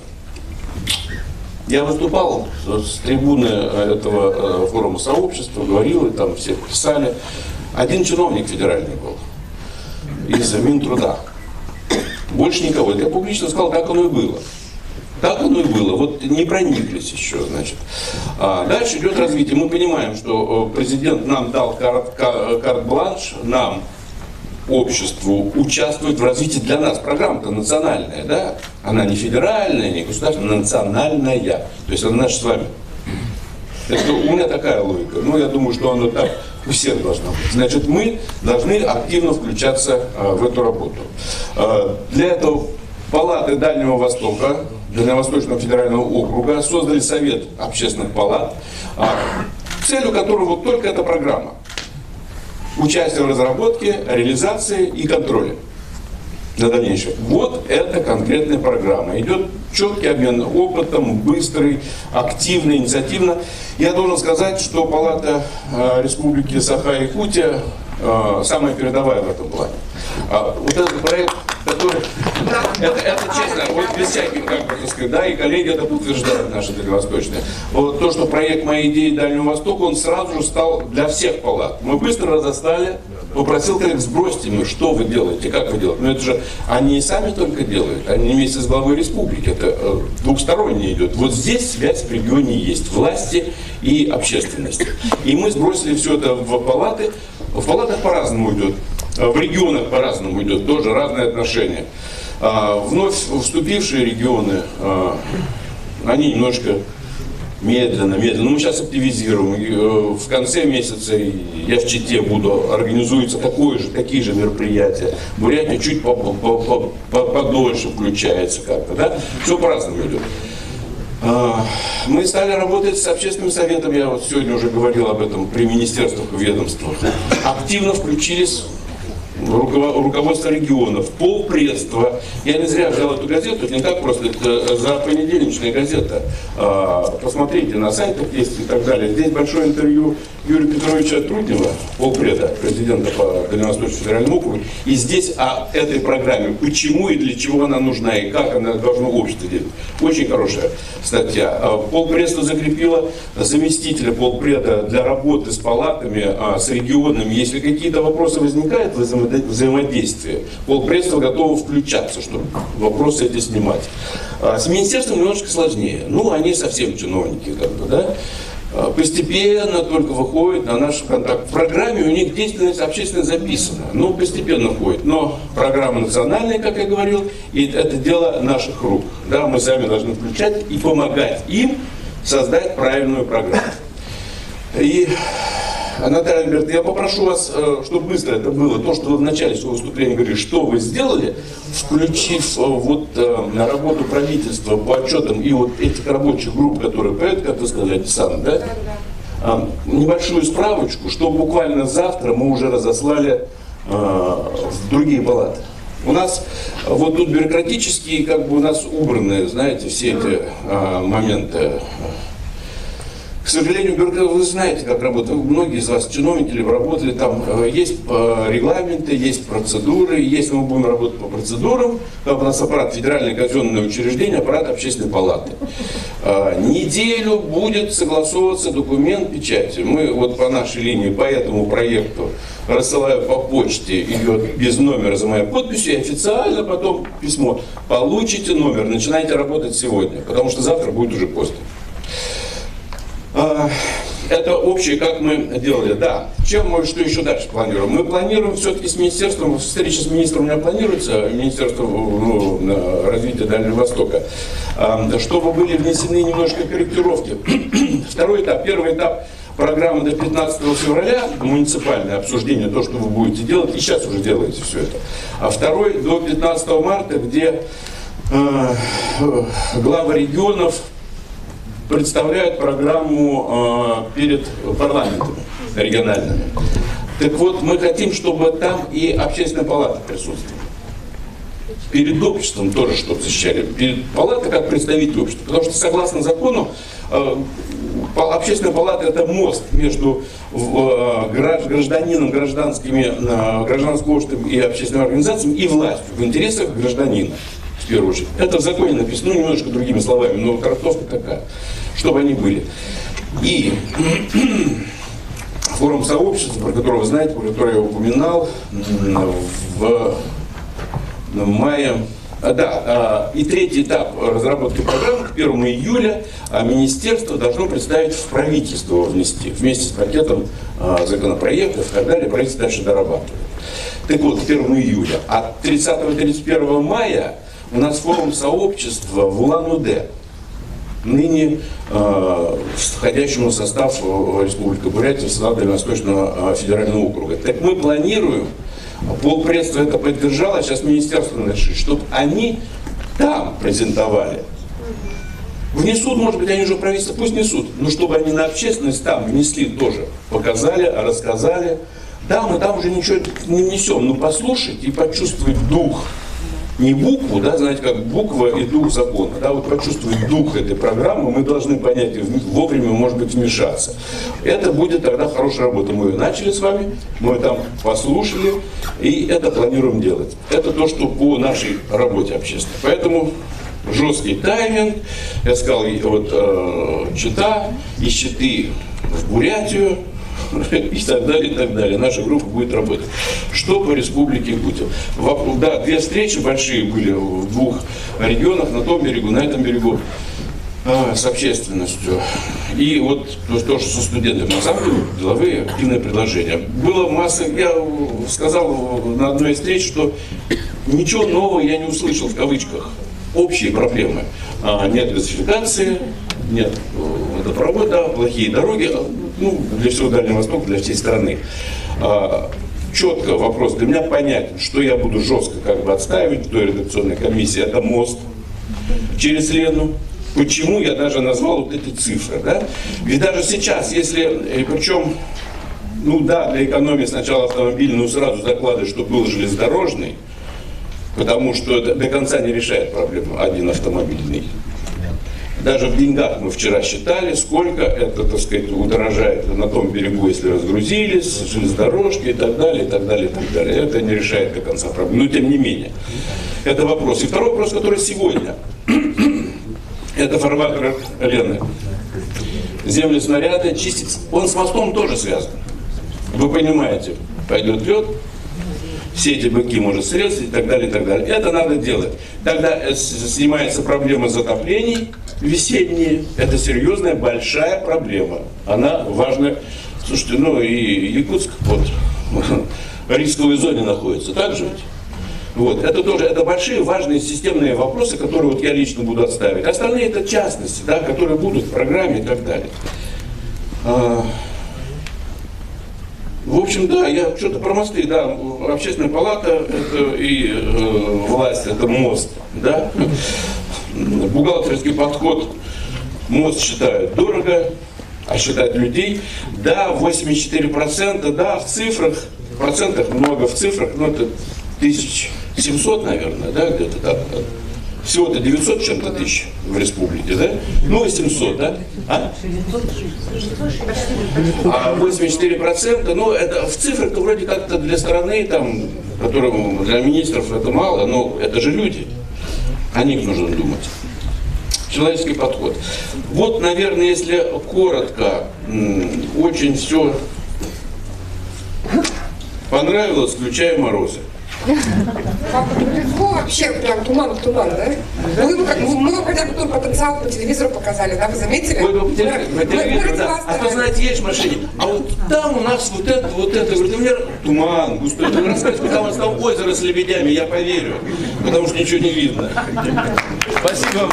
Я выступал с трибуны этого форума сообщества, говорил, и там все писали. Один чиновник федеральный был из Минтруда. Больше никого. Я публично сказал, так оно и было. Так оно и было. Вот не прониклись еще, значит. Дальше идет развитие. Мы понимаем, что президент нам дал карт-бланш, нам, обществу, участвовать в развитии для нас. Программа-то национальная, да? Она не федеральная, не государственная, национальная. То есть она наша с вами. Это у меня такая логика. Ну, я думаю, что она так у всех должна быть. Значит, мы должны активно включаться в эту работу. Для этого палаты Дальнего Востока, Дальневосточного федерального округа создали Совет общественных палат, целью которого вот только эта программа. Участие в разработке, реализации и контроле на дальнейшее. Вот это конкретная программа. Идет четкий обмен опытом, быстрый, активный, инициативно. Я должен сказать, что Палата Республики Саха-Якутия самая передовая в этом плане. Вот этот проект, который... Это честно, вот без всяких, как бы, так сказать, да, и коллеги это подтверждают, наши дальневосточные. Вот то, что проект «Мои идеи Дальнего Востока», он сразу же стал для всех палат. Мы быстро разослали, попросил коллег, сбросьте мне, что вы делаете, как вы делаете. Но это же они и сами только делают, они вместе с главой республики, это двухсторонне идет. Вот здесь связь в регионе есть, власти и общественности. И мы сбросили все это в палаты. В палатах по-разному идет, в регионах по-разному идет, тоже разные отношения. Вновь вступившие регионы, они немножко медленно. Мы сейчас активизируем. В конце месяца я в Чите буду, организуются такие же мероприятия. Бурятия чуть подольше включается как-то, да? Все по-разному идет. Мы стали работать с общественным советом, я вот сегодня уже говорил об этом, при министерствах и ведомствах. Активно включились руководство регионов, полпредства. Я не зря взял эту газету, это не так просто, это за понедельничная газета. Посмотрите, на сайтах есть и так далее. Здесь большое интервью Юрия Петровича Труднева, полпреда, президента по Дальневосточному федеральному округу. И здесь о этой программе, почему и для чего она нужна, и как она должна общество делать. Очень хорошая статья. Полпредство закрепило заместителя полпреда для работы с палатами, с регионами. Если какие-то вопросы возникают в взаимодействии, полпредство готово включаться, чтобы вопросы эти снимать. С министерством немножко сложнее. Ну, они совсем чиновники, как бы, да. Постепенно только выходит на наш контакт. В программе у них действенность общественно записана, но постепенно входит. Но программа национальная, как я говорил, и это дело наших рук. Да, мы сами должны включать и помогать им создать правильную программу. И, Наталья Альбертовна, я попрошу вас, чтобы быстро это было, то, что вы в начале своего выступления говорили, что вы сделали, включив вот на работу правительства по отчетам и вот этих рабочих групп, которые поют, как вы сказали, Сана, да? Небольшую справочку, что буквально завтра мы уже разослали в другие палаты. У нас вот тут бюрократические, как бы у нас убраны, знаете, все эти моменты. К сожалению, вы знаете, как работает. Многие из вас чиновники или работали там. Есть регламенты, есть процедуры. Если мы будем работать по процедурам, там у нас аппарат федеральное казенное учреждение, аппарат общественной палаты. Неделю будет согласовываться документ печати. Мы вот по нашей линии, по этому проекту рассылаю по почте, идет без номера за моей подписью, и официально потом письмо. Получите номер, начинайте работать сегодня, потому что завтра будет уже поздно. Это общее, как мы делали. Да. Чем мы, что еще дальше планируем? Мы планируем все-таки с министерством, встреча с министром у меня планируется, Министерство развития Дальнего Востока, чтобы были внесены немножко корректировки. Второй этап. Первый этап программы до 15 февраля, муниципальное обсуждение, то, что вы будете делать, и сейчас уже делаете все это. А второй до 15 марта, где главы регионов представляют программу перед парламентами региональными. Так вот, мы хотим, чтобы там и общественная палата присутствовала. Перед обществом тоже что-то защищали. Перед палатой как представитель общества. Потому что, согласно закону, общественная палата – это мост между гражданином, гражданским обществом и общественными организациями и властью в интересах гражданина. В первую очередь. Это в законе написано, ну, немножко другими словами, но трактовка такая, чтобы они были. И форум сообщества, про который вы знаете, про который я упоминал, в мае. И третий этап разработки программы к 1 июля министерство должно представить в правительство внести, вместе с пакетом законопроектов и так далее, правительство дальше дорабатывает. Так вот, к 1 июля. А 30-31 мая у нас форум сообщества в Улан-Удэ, ныне входящему в состав Республики Бурятия, в состав Дальневосточного федерального округа. Так мы планируем, полпредства это поддержало, сейчас министерство решит, чтобы они там презентовали. Внесут, может быть, они уже правительство, пусть несут, но чтобы они на общественность там внесли тоже, показали, рассказали. Да, мы там уже ничего не внесем, но послушать и почувствовать дух. Не букву, да, знаете, как буква и дух закона, да, вот почувствовать дух этой программы, мы должны понять и вовремя, может быть, вмешаться. Это будет тогда хорошая работа. Мы ее начали с вами, мы там послушали, и это планируем делать. Это то, что по нашей работе общественной. Поэтому жесткий тайминг, я сказал, вот Чита, и Читы в Бурятию, и так далее, и так далее. Наша группа будет работать. Что по республике Якутия? Да, 2 встречи большие были в 2 регионах, на том берегу, на этом берегу, с общественностью. И вот то, что со студентами, на самом деле, деловые активные предложения. Было масса, я сказал на одной из встреч, что ничего нового я не услышал, в кавычках. Общие проблемы. Нет газификации, нет водопровода, плохие дороги, ну, для всего Дальнего Востока, для всей страны. Четко вопрос для меня понятен, что я буду жестко как бы отстаивать в той редакционной комиссии. Это мост через Лену. Почему я даже назвал вот эти цифры, да? Ведь даже сейчас, если, причем, ну да, для экономии сначала автомобильный, но сразу закладывать, что был железнодорожный, потому что это до конца не решает проблему один автомобильный. Даже в деньгах мы вчера считали, сколько это, так сказать, удорожает на том берегу, если разгрузились, железнодорожки и так далее, и так далее, и так далее. Это не решает до конца проблему. Но тем не менее, это вопрос. И второй вопрос, который сегодня. Это фарватер Лены. Земли, снаряды чистить. Он с мостом тоже связан. Вы понимаете, пойдет лед, все эти быки может срезать и так далее, и так далее. Это надо делать. Тогда снимается проблема затоплений весенние. Это серьезная, большая проблема. Она важная. Слушайте, ну и Якутск вот, в рисковой зоне находится. Так же ведь? Вот. Это тоже, это большие, важные системные вопросы, которые вот я лично буду отставить. Остальные это частности, да, которые будут в программе и так далее. В общем, да, я что-то про мосты, да, общественная палата это и власть, это мост, да. Бухгалтерский подход, мост считают дорого, а считают людей. Да, 84%, да, в цифрах, в процентах много, в цифрах, ну это 1700, наверное, да, где-то так. Всего-то 900 чем-то тысяч в республике, да? Ну, 800, да? А 84%, ну, это в цифрах-то вроде как-то для страны, там, которым, для министров это мало, но это же люди. О них нужно думать. Человеческий подход. Вот, наверное, если коротко, очень все понравилось, включая морозы. Ну, вообще, прям туман в туман, да? Мы вам хотя бы тот потенциал по телевизору показали, да? Вы заметили? А то, знаете, едешь в машине, а вот там у нас вот это, говорит, например, туман густой. Ты расскажешь, когда у нас там озеро с лебедями, я поверю, потому что ничего не видно. Спасибо вам.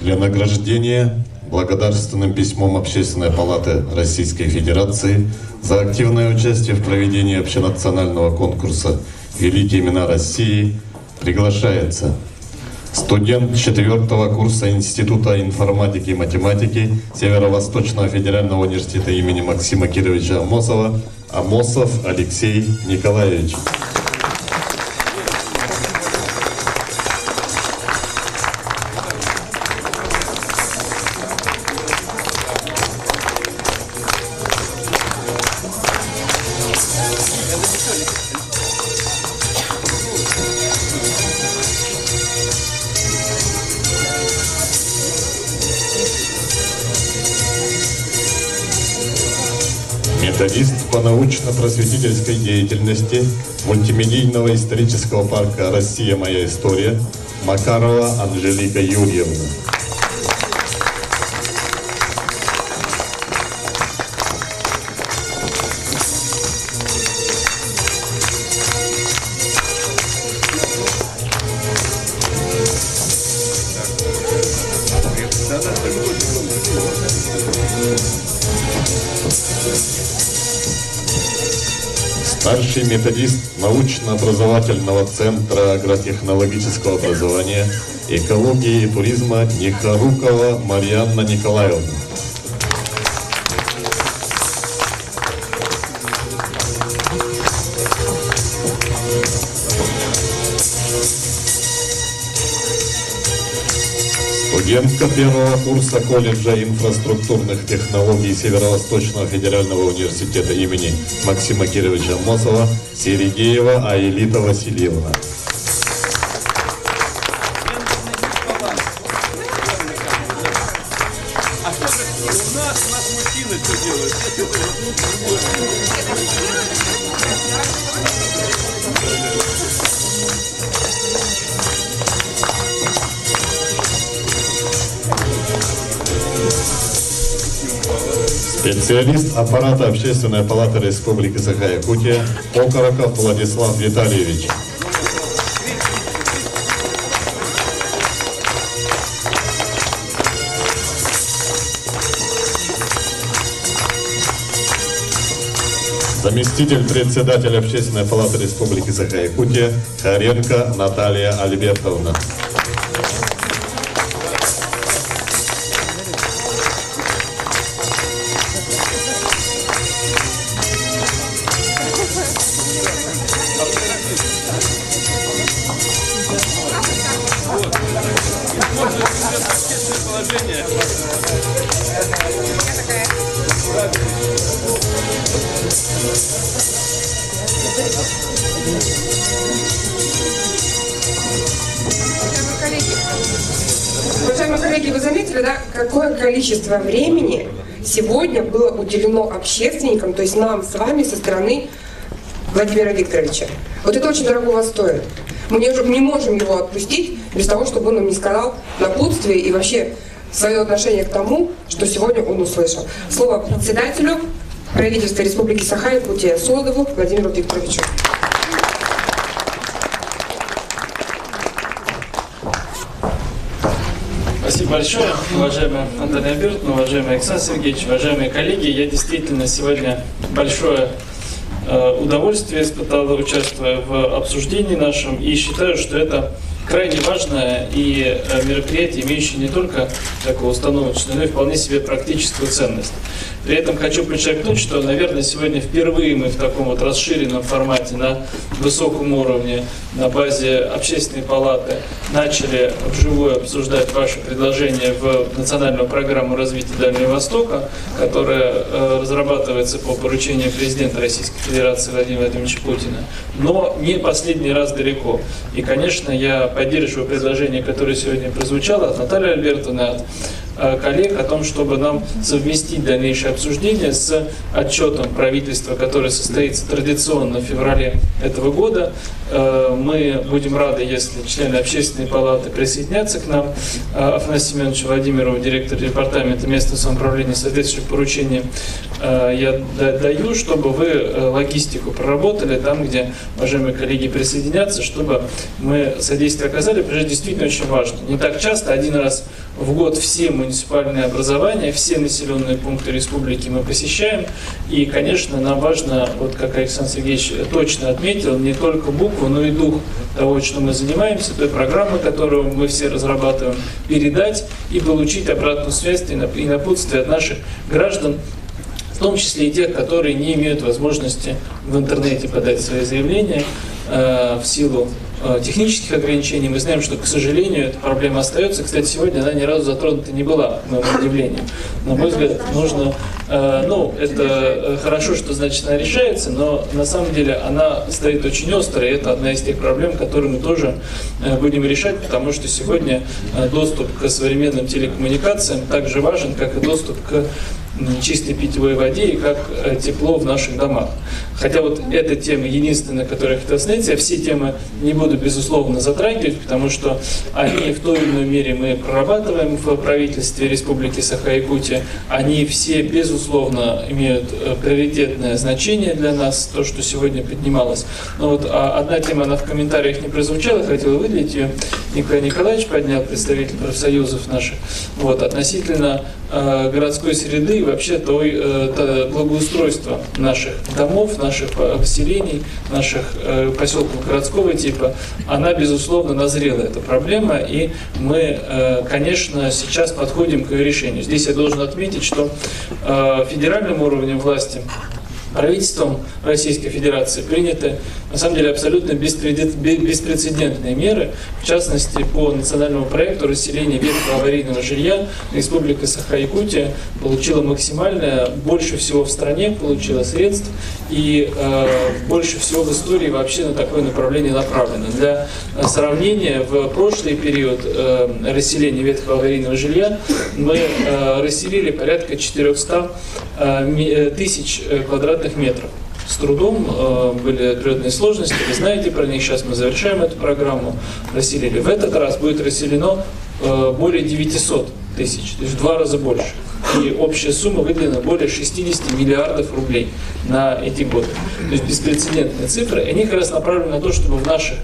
Для награждения благодарственным письмом Общественной палаты Российской Федерации за активное участие в проведении общенационального конкурса «Великие имена России» приглашается студент 4-го курса Института информатики и математики Северо-Восточного федерального университета имени Максима Кировича Амосова Амосов Алексей Николаевич. Методист по научно-просветительской деятельности мультимедийного исторического парка «Россия. Моя история» Макарова Анжелика Юрьевна. Старший методист научно-образовательного центра агротехнологического образования, экологии и туризма Нихорукова Марьяна Николаевна. Студентка 1-го курса колледжа инфраструктурных технологий Северо-Восточного федерального университета имени Максима Кировича Амосова Серегеева Аэлита Васильевна. Специалист аппарата Общественной палаты Республики Саха-Якутия Окороков Владислав Витальевич. Заместитель председателя Общественной палаты Республики Саха-Якутия Харенко Наталья Альбертовна. Уважаемые коллеги, вы заметили, да, какое количество времени сегодня было уделено общественникам, то есть нам с вами со стороны Владимира Викторовича. Вот это очень дорого стоит. Мы не можем его отпустить без того, чтобы он нам не сказал напутствие и вообще свое отношение к тому, что сегодня он услышал. Слово председателю правительства Республики Саха-Якутия Солодову Владимиру Викторовичу. Спасибо большое, уважаемая Наталья Альбертовна, уважаемый Александр Сергеевич, уважаемые коллеги. Я действительно сегодня большое удовольствие испытал, участвуя в обсуждении нашем, и считаю, что это крайне важное и мероприятие, имеющее не только такую установочную, но и вполне себе практическую ценность. При этом хочу подчеркнуть, что, наверное, сегодня впервые мы в таком вот расширенном формате, на высоком уровне, на базе Общественной палаты, начали вживую обсуждать ваши предложения в национальную программу развития Дальнего Востока, которая разрабатывается по поручению президента Российской Федерации Владимира Владимировича Путина. Но не последний раз далеко. И, конечно, я поддерживаю предложение, которое сегодня прозвучало от Натальи Альбертовны, от коллег о том, чтобы нам совместить дальнейшее обсуждение с отчетом правительства, который состоится традиционно в феврале этого года. Мы будем рады, если члены Общественной палаты присоединятся к нам. Афанасию Семеновичу Владимирову, директор департамента местного самоуправления, соответствующее поручение я даю, чтобы вы логистику проработали там, где уважаемые коллеги присоединятся, чтобы мы содействие оказали, потому что действительно очень важно. Не так часто, один раз в год все муниципальные образования, все населенные пункты республики мы посещаем. И, конечно, нам важно, вот как Александр Сергеевич точно отметил, не только букву, но и дух того, что мы занимаемся, той программы, которую мы все разрабатываем, передать и получить обратную связь и напутствие от наших граждан, в том числе и тех, которые не имеют возможности в интернете подать свои заявления в силу технических ограничений. Мы знаем, что, к сожалению, эта проблема остается. Кстати, сегодня она ни разу затронута не была, к моему удивлению. На мой взгляд, нужно... это хорошо, что, значит, она решается, но на самом деле она стоит очень остро, и это одна из тех проблем, которые мы тоже будем решать, потому что сегодня доступ к современным телекоммуникациям так же важен, как и доступ к чистой питьевой воде и как тепло в наших домах. Хотя вот эта тема единственная, которую я хотел снять, я все темы не буду, безусловно, затрагивать, потому что они в той или иной мере мы прорабатываем в правительстве Республики Саха-Якутия. Они все, безусловно, имеют приоритетное значение для нас, то, что сегодня поднималось. Но вот одна тема, она в комментариях не прозвучала, хотел выделить ее. Николай Николаевич поднял, представитель профсоюзов наших, вот, относительно городской среды и вообще благоустройства наших домов, наших поселений, наших поселков городского типа. Она, безусловно, назрела, эта проблема, и мы, конечно, сейчас подходим к ее решению. Здесь я должен отметить, что федеральным уровнем власти, правительством Российской Федерации приняты, на самом деле, абсолютно беспрецедентные меры, в частности, по национальному проекту расселения ветхого аварийного жилья. Республика Саха-Якутия получила максимальное, больше всего в стране получила средств, и больше всего в истории вообще на такое направление направлено. Для сравнения, в прошлый период расселения ветхого аварийного жилья мы расселили порядка 400 тысяч квадратных метров. С трудом, были определенные сложности, вы знаете про них, сейчас мы завершаем эту программу, расселили. В этот раз будет расселено более 900 тысяч, то есть в 2 раза больше. И общая сумма выделена более 60 миллиардов рублей на эти годы. То есть беспрецедентные цифры. И они как раз направлены на то, чтобы в наших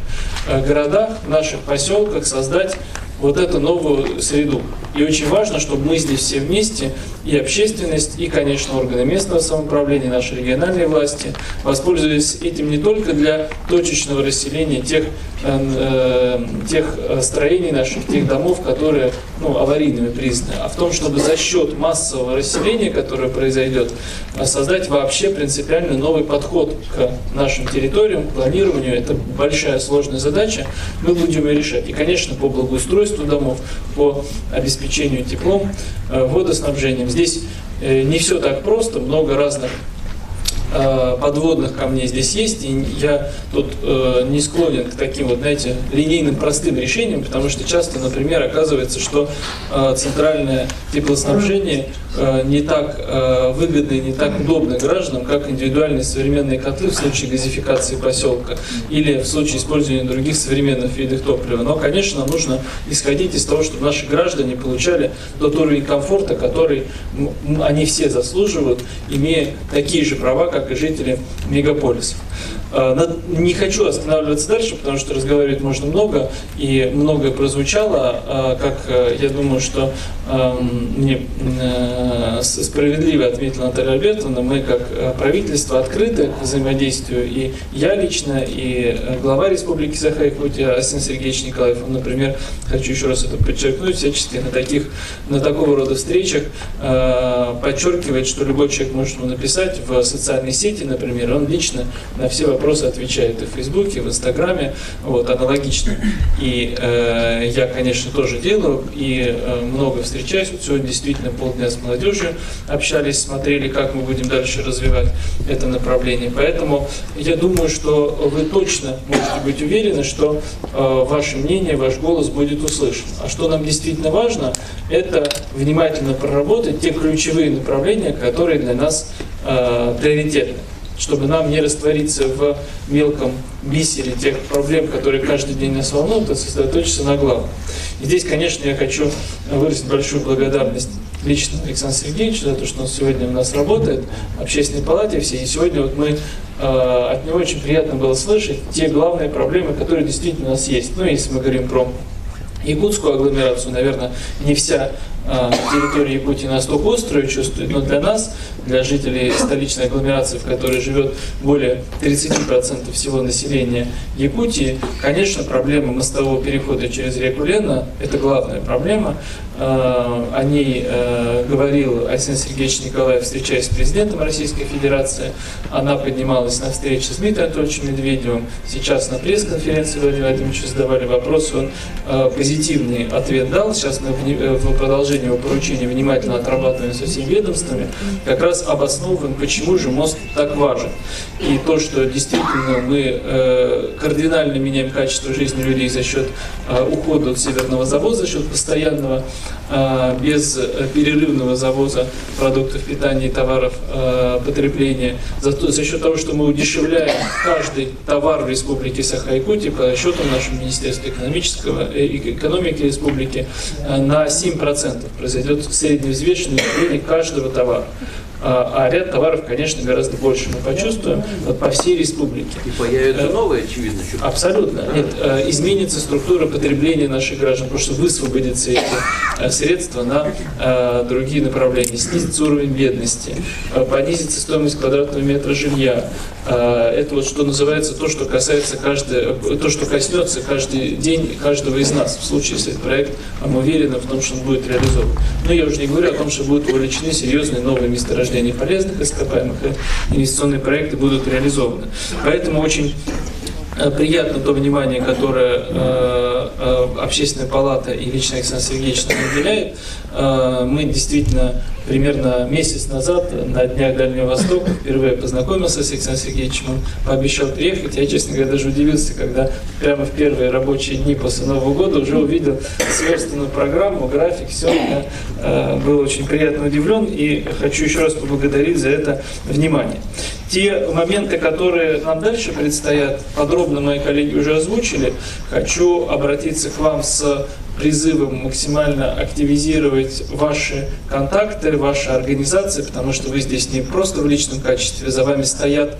городах, в наших поселках создать вот эту новую среду. И очень важно, чтобы мы здесь все вместе и общественность, и, конечно, органы местного самоуправления, наши региональные власти воспользовались этим не только для точечного расселения тех строений наших, тех домов, которые аварийными признаны, а в том, чтобы за счет массового расселения, которое произойдет, создать вообще принципиально новый подход к нашим территориям, к планированию. Это большая сложная задача, мы будем ее решать. И, конечно, по благоустройству домов, по обеспечению теплом, водоснабжением. Здесь не все так просто, много разных подводных камней здесь есть, и я тут не склонен к таким линейным простым решениям, потому что часто, например, оказывается, что центральное теплоснабжение не так выгодно и не так удобно гражданам, как индивидуальные современные котлы в случае газификации поселка или в случае использования других современных видов топлива. Но, конечно, нам нужно исходить из того, чтобы наши граждане получали тот уровень комфорта, который они все заслуживают, имея такие же права, как и жители мегаполисов. Не хочу останавливаться дальше, потому что разговаривать можно много, и многое прозвучало, как я думаю, что мне справедливо отметила Наталья Альбертовна, мы как правительство открыты к взаимодействию, и я лично, и глава Республики Саха-Якутия Арсений Сергеевич Николаев, он, например, хочу еще раз это подчеркнуть, всячески на такого рода встречах подчеркивает, что любой человек может ему написать в социальной сети, например, он лично на все вопросы отвечает и в Фейсбуке, и в Инстаграме, аналогично. И я, конечно, тоже делаю, и много встречаюсь. Сегодня действительно полдня с молодежью общались, смотрели, как мы будем дальше развивать это направление. Поэтому я думаю, что вы точно можете быть уверены, что ваше мнение, ваш голос будет услышан. А что нам действительно важно, это внимательно проработать те ключевые направления, которые для нас приоритетны, чтобы нам не раствориться в мелком бисере тех проблем, которые каждый день нас волнуют, а сосредоточиться на главном. И здесь, конечно, я хочу выразить большую благодарность лично Александру Сергеевичу за то, что он сегодня у нас работает в Общественной палате все. И сегодня мы от него очень приятно было слышать те главные проблемы, которые действительно у нас есть. Если мы говорим про якутскую агломерацию, наверное, не вся территория Якутии настолько остро ее чувствует, но для нас, для жителей столичной агломерации, в которой живет более 30% всего населения Якутии, конечно, проблема мостового перехода через реку Лена – это главная проблема. О ней говорил Арсений Сергеевич Николаев, встречаясь с президентом Российской Федерации. Она поднималась на встрече с Дмитрием Анатольевичем Медведевым. Сейчас на пресс-конференции Владимира Владимировича задавали вопросы, он позитивный ответ дал. Сейчас мы в продолжении его поручения внимательно отрабатываем со всеми ведомствами, как раз обосновываем, почему же мост так важен. И то, что действительно мы кардинально меняем качество жизни людей за счет ухода от северного завоза, за счет постоянного без перерывного завоза продуктов питания и товаров потребления, за счет того, что мы удешевляем каждый товар в Республике Саха-Якутия по расчетам нашего Министерства экономики Республики на 7% произойдет средневзвешенное удешевление каждого товара. А ряд товаров, конечно, гораздо больше мы почувствуем по всей республике. И появятся новые, очевидно. Абсолютно. Нет, изменится структура потребления наших граждан, потому что высвободятся эти средства на другие направления. Снизится уровень бедности, понизится стоимость квадратного метра жилья. Это что называется то, что касается то, что коснется каждый день каждого из нас. В случае, если этот проект, мы уверены в том, что он будет реализован. Но я уже не говорю о том, что будут увлечены серьезные новые месторождения полезных ископаемых, и инвестиционные проекты будут реализованы. Поэтому очень приятно то внимание, которое Общественная палата и лично Александр Сергеевич нам уделяет. Мы действительно примерно месяц назад на Днях Дальнего Востока впервые познакомился с Александром Сергеевичем, он пообещал приехать. Я, честно говоря, даже удивился, когда прямо в первые рабочие дни после Нового года уже увидел сверстанную программу, график, все. Я был очень приятно удивлен и хочу еще раз поблагодарить за это внимание. Те моменты, которые нам дальше предстоят, подробно мои коллеги уже озвучили. Хочу обратиться к вам с призывом максимально активизировать ваши контакты, ваши организации, потому что вы здесь не просто в личном качестве, за вами стоят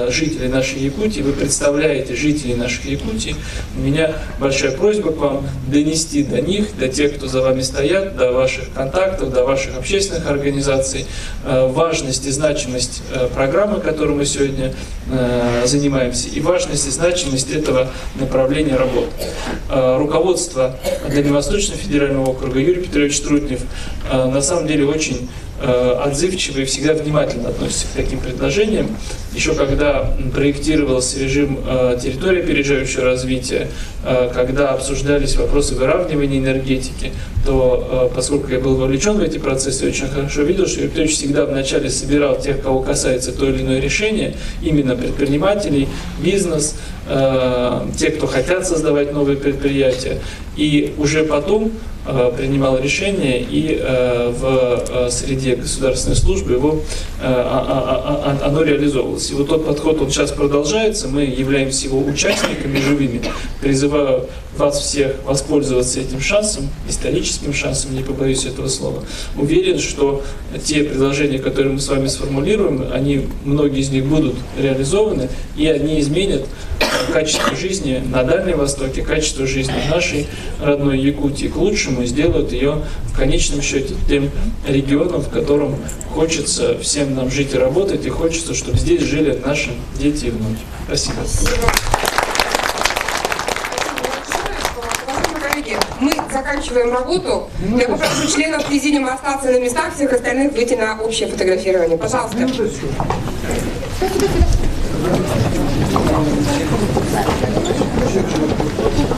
жители нашей Якутии, вы представляете жителей нашей Якутии. У меня большая просьба к вам донести до них, до тех, кто за вами стоят, до ваших контактов, до ваших общественных организаций, важность и значимость программы, которой мы сегодня занимаемся, и важность и значимость этого направления работы. Руководство Дальневосточного федерального округа Юрий Петрович Трутнев на самом деле очень отзывчиво и всегда внимательно относится к таким предложениям. Еще когда проектировался режим территории опережающего развития, когда обсуждались вопросы выравнивания энергетики, то, поскольку я был вовлечен в эти процессы, очень хорошо видел, что Юрий Петрович всегда вначале собирал тех, кого касается то или иное решение, именно предпринимателей, бизнес, тех, кто хотят создавать новые предприятия, и уже потом принимал решение, и в среде государственной службы оно реализовывалось. И вот тот подход, он сейчас продолжается, мы являемся его участниками живыми. Призываю вас всех воспользоваться этим шансом, историческим шансом, не побоюсь этого слова. Уверен, что те предложения, которые мы с вами сформулируем, многие из них будут реализованы, и они изменят качество жизни на Дальнем Востоке, качество жизни в нашей родной Якутии к лучшему, и сделают ее в конечном счете тем регионом, в котором хочется всем нам жить и работать, и хочется, чтобы здесь жили наши дети и внуки. Спасибо. Мы заканчиваем работу. Я попрошу членов президиума остаться на местах, всех остальных выйти на общее фотографирование. Пожалуйста.